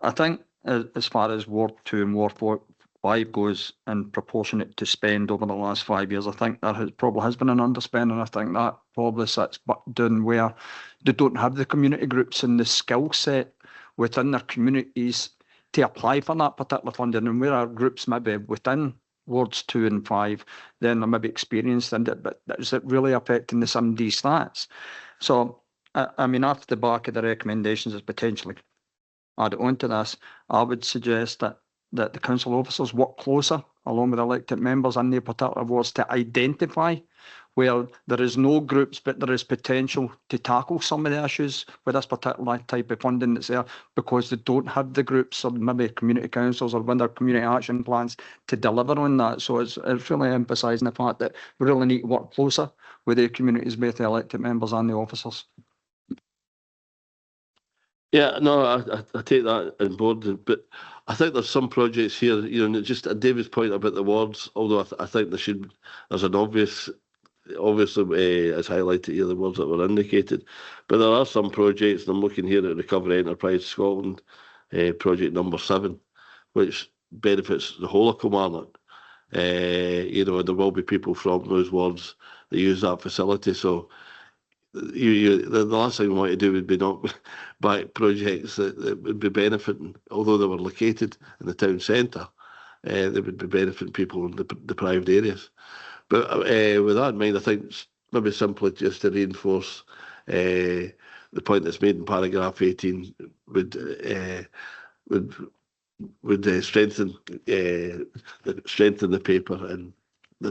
Speaker 3: I think as far as Ward 2 and Ward 5 goes, in proportionate to spend over the last 5 years, I think there probably has been an underspend, and I think that probably sits down where they don't have the community groups and the skill set within their communities to apply for that particular funding, and where our groups maybe within Wards 2 and 5, then they're maybe experienced in it, but is it really affecting the SIMD stats? So, I mean, off the back of the recommendations is potentially added on to this, I would suggest that the council officers work closer along with elected members in their particular wards to identify where there is no groups, but there is potential to tackle some of the issues with this particular type of funding that's there, because they don't have the groups or maybe community councils or when their community action plans to deliver on that. So it's really emphasising the fact that we really need to work closer with the communities, both the elected members and the officers.
Speaker 1: Yeah, no, I take that on board, but I think there's some projects here, just at David's point about the wards, although I think there's an obviously, as highlighted here, the words that were indicated, but there are some projects, and I'm looking here at Recovery Enterprise Scotland, project number 7, which benefits the whole of Kilmarnock. And there will be people from those wards that use that facility, so the last thing we want to do would be not buy projects that would be benefiting, although they were located in the town centre, they would be benefiting people in the deprived areas. But with that in mind, I think maybe simply just to reinforce the point that's made in paragraph 18 would strengthen the paper and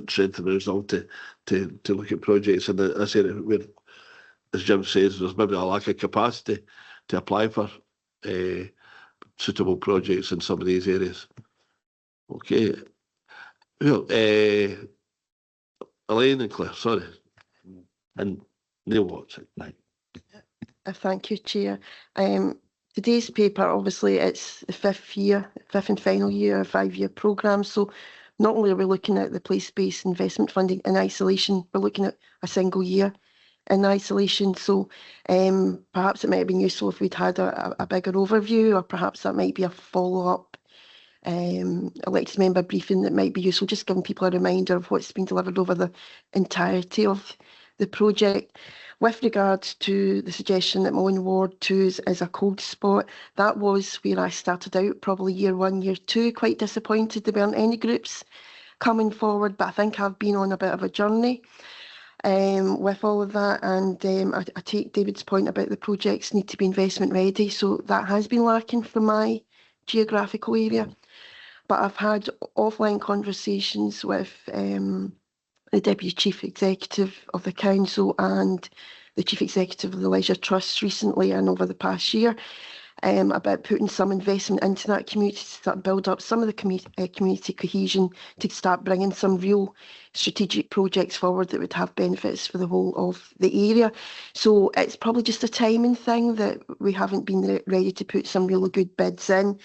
Speaker 1: strengthen the result to look at projects. And I say that as Jim says, there's maybe a lack of capacity to apply for suitable projects in some of these areas. Okay. Well, Elaine and Claire, sorry. And Neil Watson.
Speaker 12: Thank you, Chair. Today's paper, obviously, it's the fifth and final year, a 5-year programme. So not only are we looking at the place-based investment funding in isolation, we're looking at a single year in isolation. So perhaps it might have been useful if we'd had a bigger overview, or perhaps that might be a follow-up elected member briefing that might be useful, just giving people a reminder of what's been delivered over the entirety of the project. With regards to the suggestion that my own Ward 2 is a cold spot, that was where I started out, probably year 1, year 2, quite disappointed there weren't any groups coming forward, but I think I've been on a bit of a journey with all of that, and I take David's point about the projects need to be investment ready, so that has been lacking from my geographical area. But I've had offline conversations with the Deputy Chief Executive of the Council and the Chief Executive of the Leisure Trust recently and over the past year about putting some investment into that community to start build up some of the community cohesion, to start bringing some real strategic projects forward that would have benefits for the whole of the area. So it's probably just a timing thing that we haven't been ready to put some really good bids in.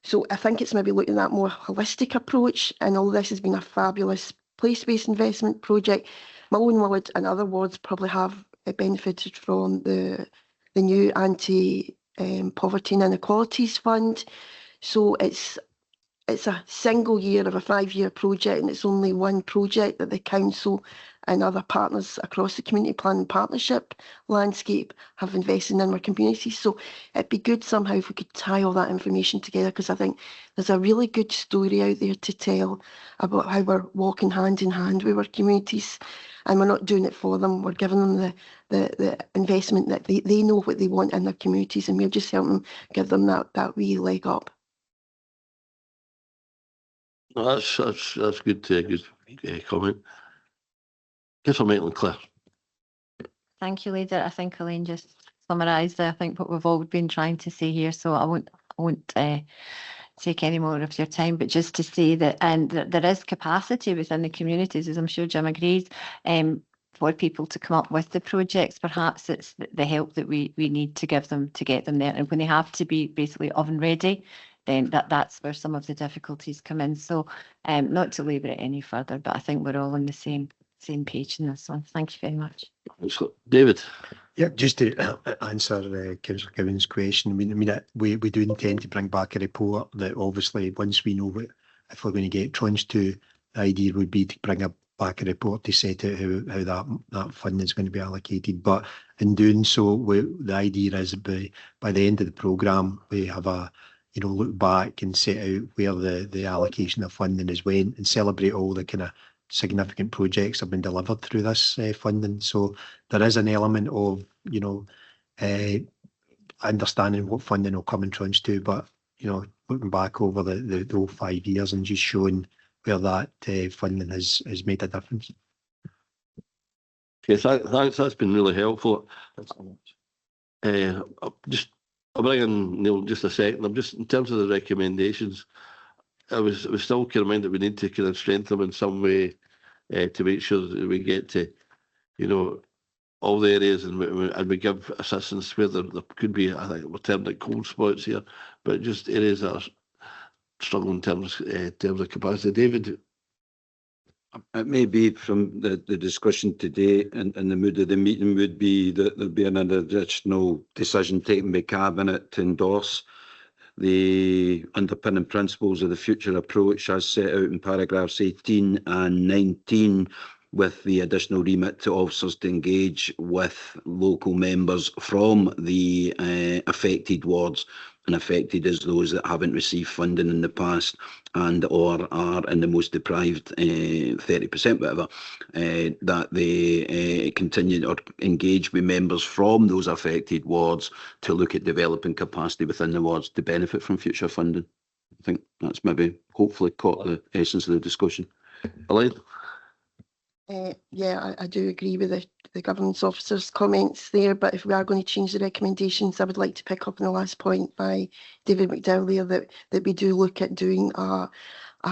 Speaker 12: So I think it's maybe looking at that more holistic approach, and all this has been a fabulous place-based investment project. My own ward and other wards probably have benefited from the new anti-poverty and inequalities fund. So it's a single year of a 5-year project, and it's only one project that the council and other partners across the community planning partnership landscape have invested in our communities. So it'd be good somehow if we could tie all that information together, because I think there's a really good story out there to tell about how we're walking hand in hand with our communities, and we're not doing it for them. We're giving them the investment that they know what they want in their communities, and we're just helping them, give them that wee leg up.
Speaker 1: No, that's good comment. Councillor Maitland, Claire.
Speaker 14: Thank you, Leader. I think Elaine just summarised, I think, what we've all been trying to say here. So I won't take any more of your time, but just to say that, and there is capacity within the communities, as I'm sure Jim agrees, for people to come up with the projects. Perhaps it's the help that we need to give them to get them there. And when they have to be basically oven ready, then that's where some of the difficulties come in. So not to labour it any further, but I think we're all on the same page in this one. Thank you very much.
Speaker 1: David.
Speaker 10: Yeah, just to answer Councillor Cowan's question, we do intend to bring back a report that obviously once we know if we're going to get tranche 2, the idea would be to bring back a report to set out how that funding is going to be allocated. But in doing so, the idea is by the end of the programme, we have a look back and set out where the allocation of funding has went and celebrate all the kind of significant projects have been delivered through this funding. So there is an element of, understanding what funding will come in tranche 2, but, looking back over the whole 5 years and just showing where that funding has made a difference.
Speaker 1: Okay, thanks. That's been really helpful. I'll bring in Neil just a second. I'm just, in terms of the recommendations, I was still kind of mind that we need to kind of strengthen them in some way to make sure that we get to, all the areas and we give assistance where there could be, I think we're termed like cold spots here, but just areas that are struggling in terms of capacity. David?
Speaker 13: It may be from the discussion today and the mood of the meeting would be that there'll be an additional decision taken by Cabinet to endorse the underpinning principles of the future approach as set out in paragraphs 18 and 19, with the additional remit to officers to engage with local members from the affected wards, and affected as those that haven't received funding in the past and or are in the most deprived 30%, whatever, that they continue or engage with members from those affected wards to look at developing capacity within the wards to benefit from future funding. I think that's maybe hopefully caught the essence of the discussion. Elaine?
Speaker 15: Yeah, I do agree with the governance officer's comments there, but if we are going to change the recommendations, I would like to pick up on the last point by David McDowell there, that we do look at doing a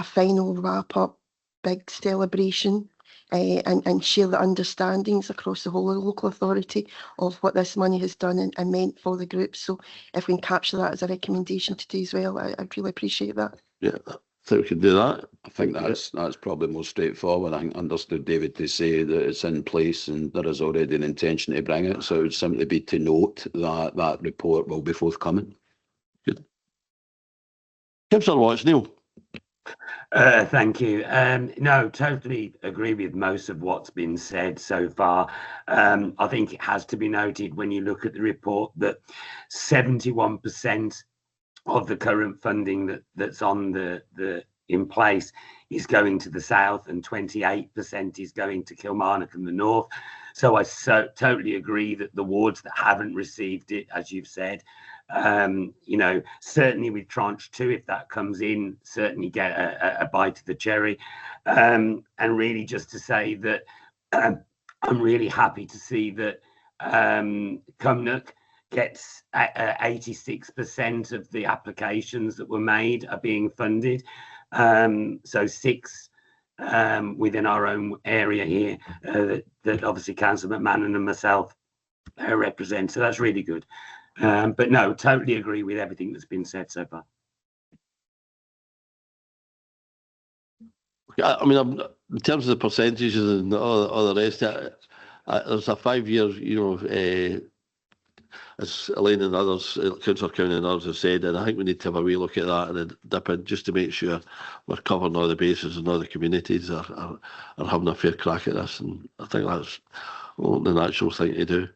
Speaker 15: final wrap-up big celebration and share the understandings across the whole of the local authority of what this money has done and meant for the group. So if we can capture that as a recommendation today as well, I'd really appreciate that.
Speaker 1: Yeah. So we can do that.
Speaker 13: I think that's probably more straightforward. I understood David to say that it's in place and there is already an intention to bring it. So it would simply be to note that that report will be forthcoming.
Speaker 1: Good. Councillor Watts, Neil.
Speaker 5: Thank you. No, totally agree with most of what's been said so far. I think it has to be noted when you look at the report that 71% of the current funding that's on the in place is going to the south and 28% is going to Kilmarnock and the north. So I totally agree that the wards that haven't received it, as you've said, certainly with tranche 2, if that comes in, certainly get a bite of the cherry. And really just to say that I'm really happy to see that Cumnock gets 86% of the applications that were made are being funded. So 6 within our own area here that obviously Councillor McMahon and myself represent. So that's really good. But no, totally agree with everything that's been said so far.
Speaker 1: I mean, in terms of the percentages and all the rest, there's a 5 year, as Elaine and others, Councillor Cowan and others have said, and I think we need to have a wee look at that and then dip in just to make sure we're covering all the bases and all the communities are having a fair crack at this. And I think that's the natural thing to do.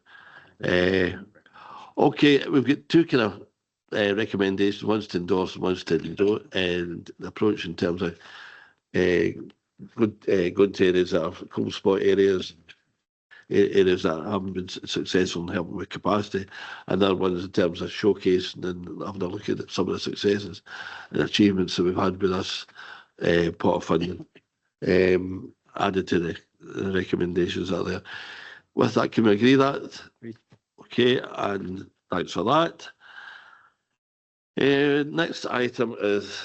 Speaker 1: Okay, we've got 2 kind of recommendations, one's to endorse, one's to do, and the approach in terms of good to areas that are cold spot areas that haven't been successful in helping with capacity, and the other one is in terms of showcasing and having a look at some of the successes and achievements that we've had with this pot of funding added to the recommendations that are there. With that, can we agree that? Okay, and thanks for that. Next item is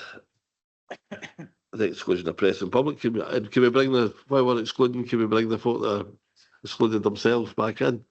Speaker 1: the exclusion of press and public. Can we bring the, while we're excluding, can we bring the folk that are excluded themselves back in?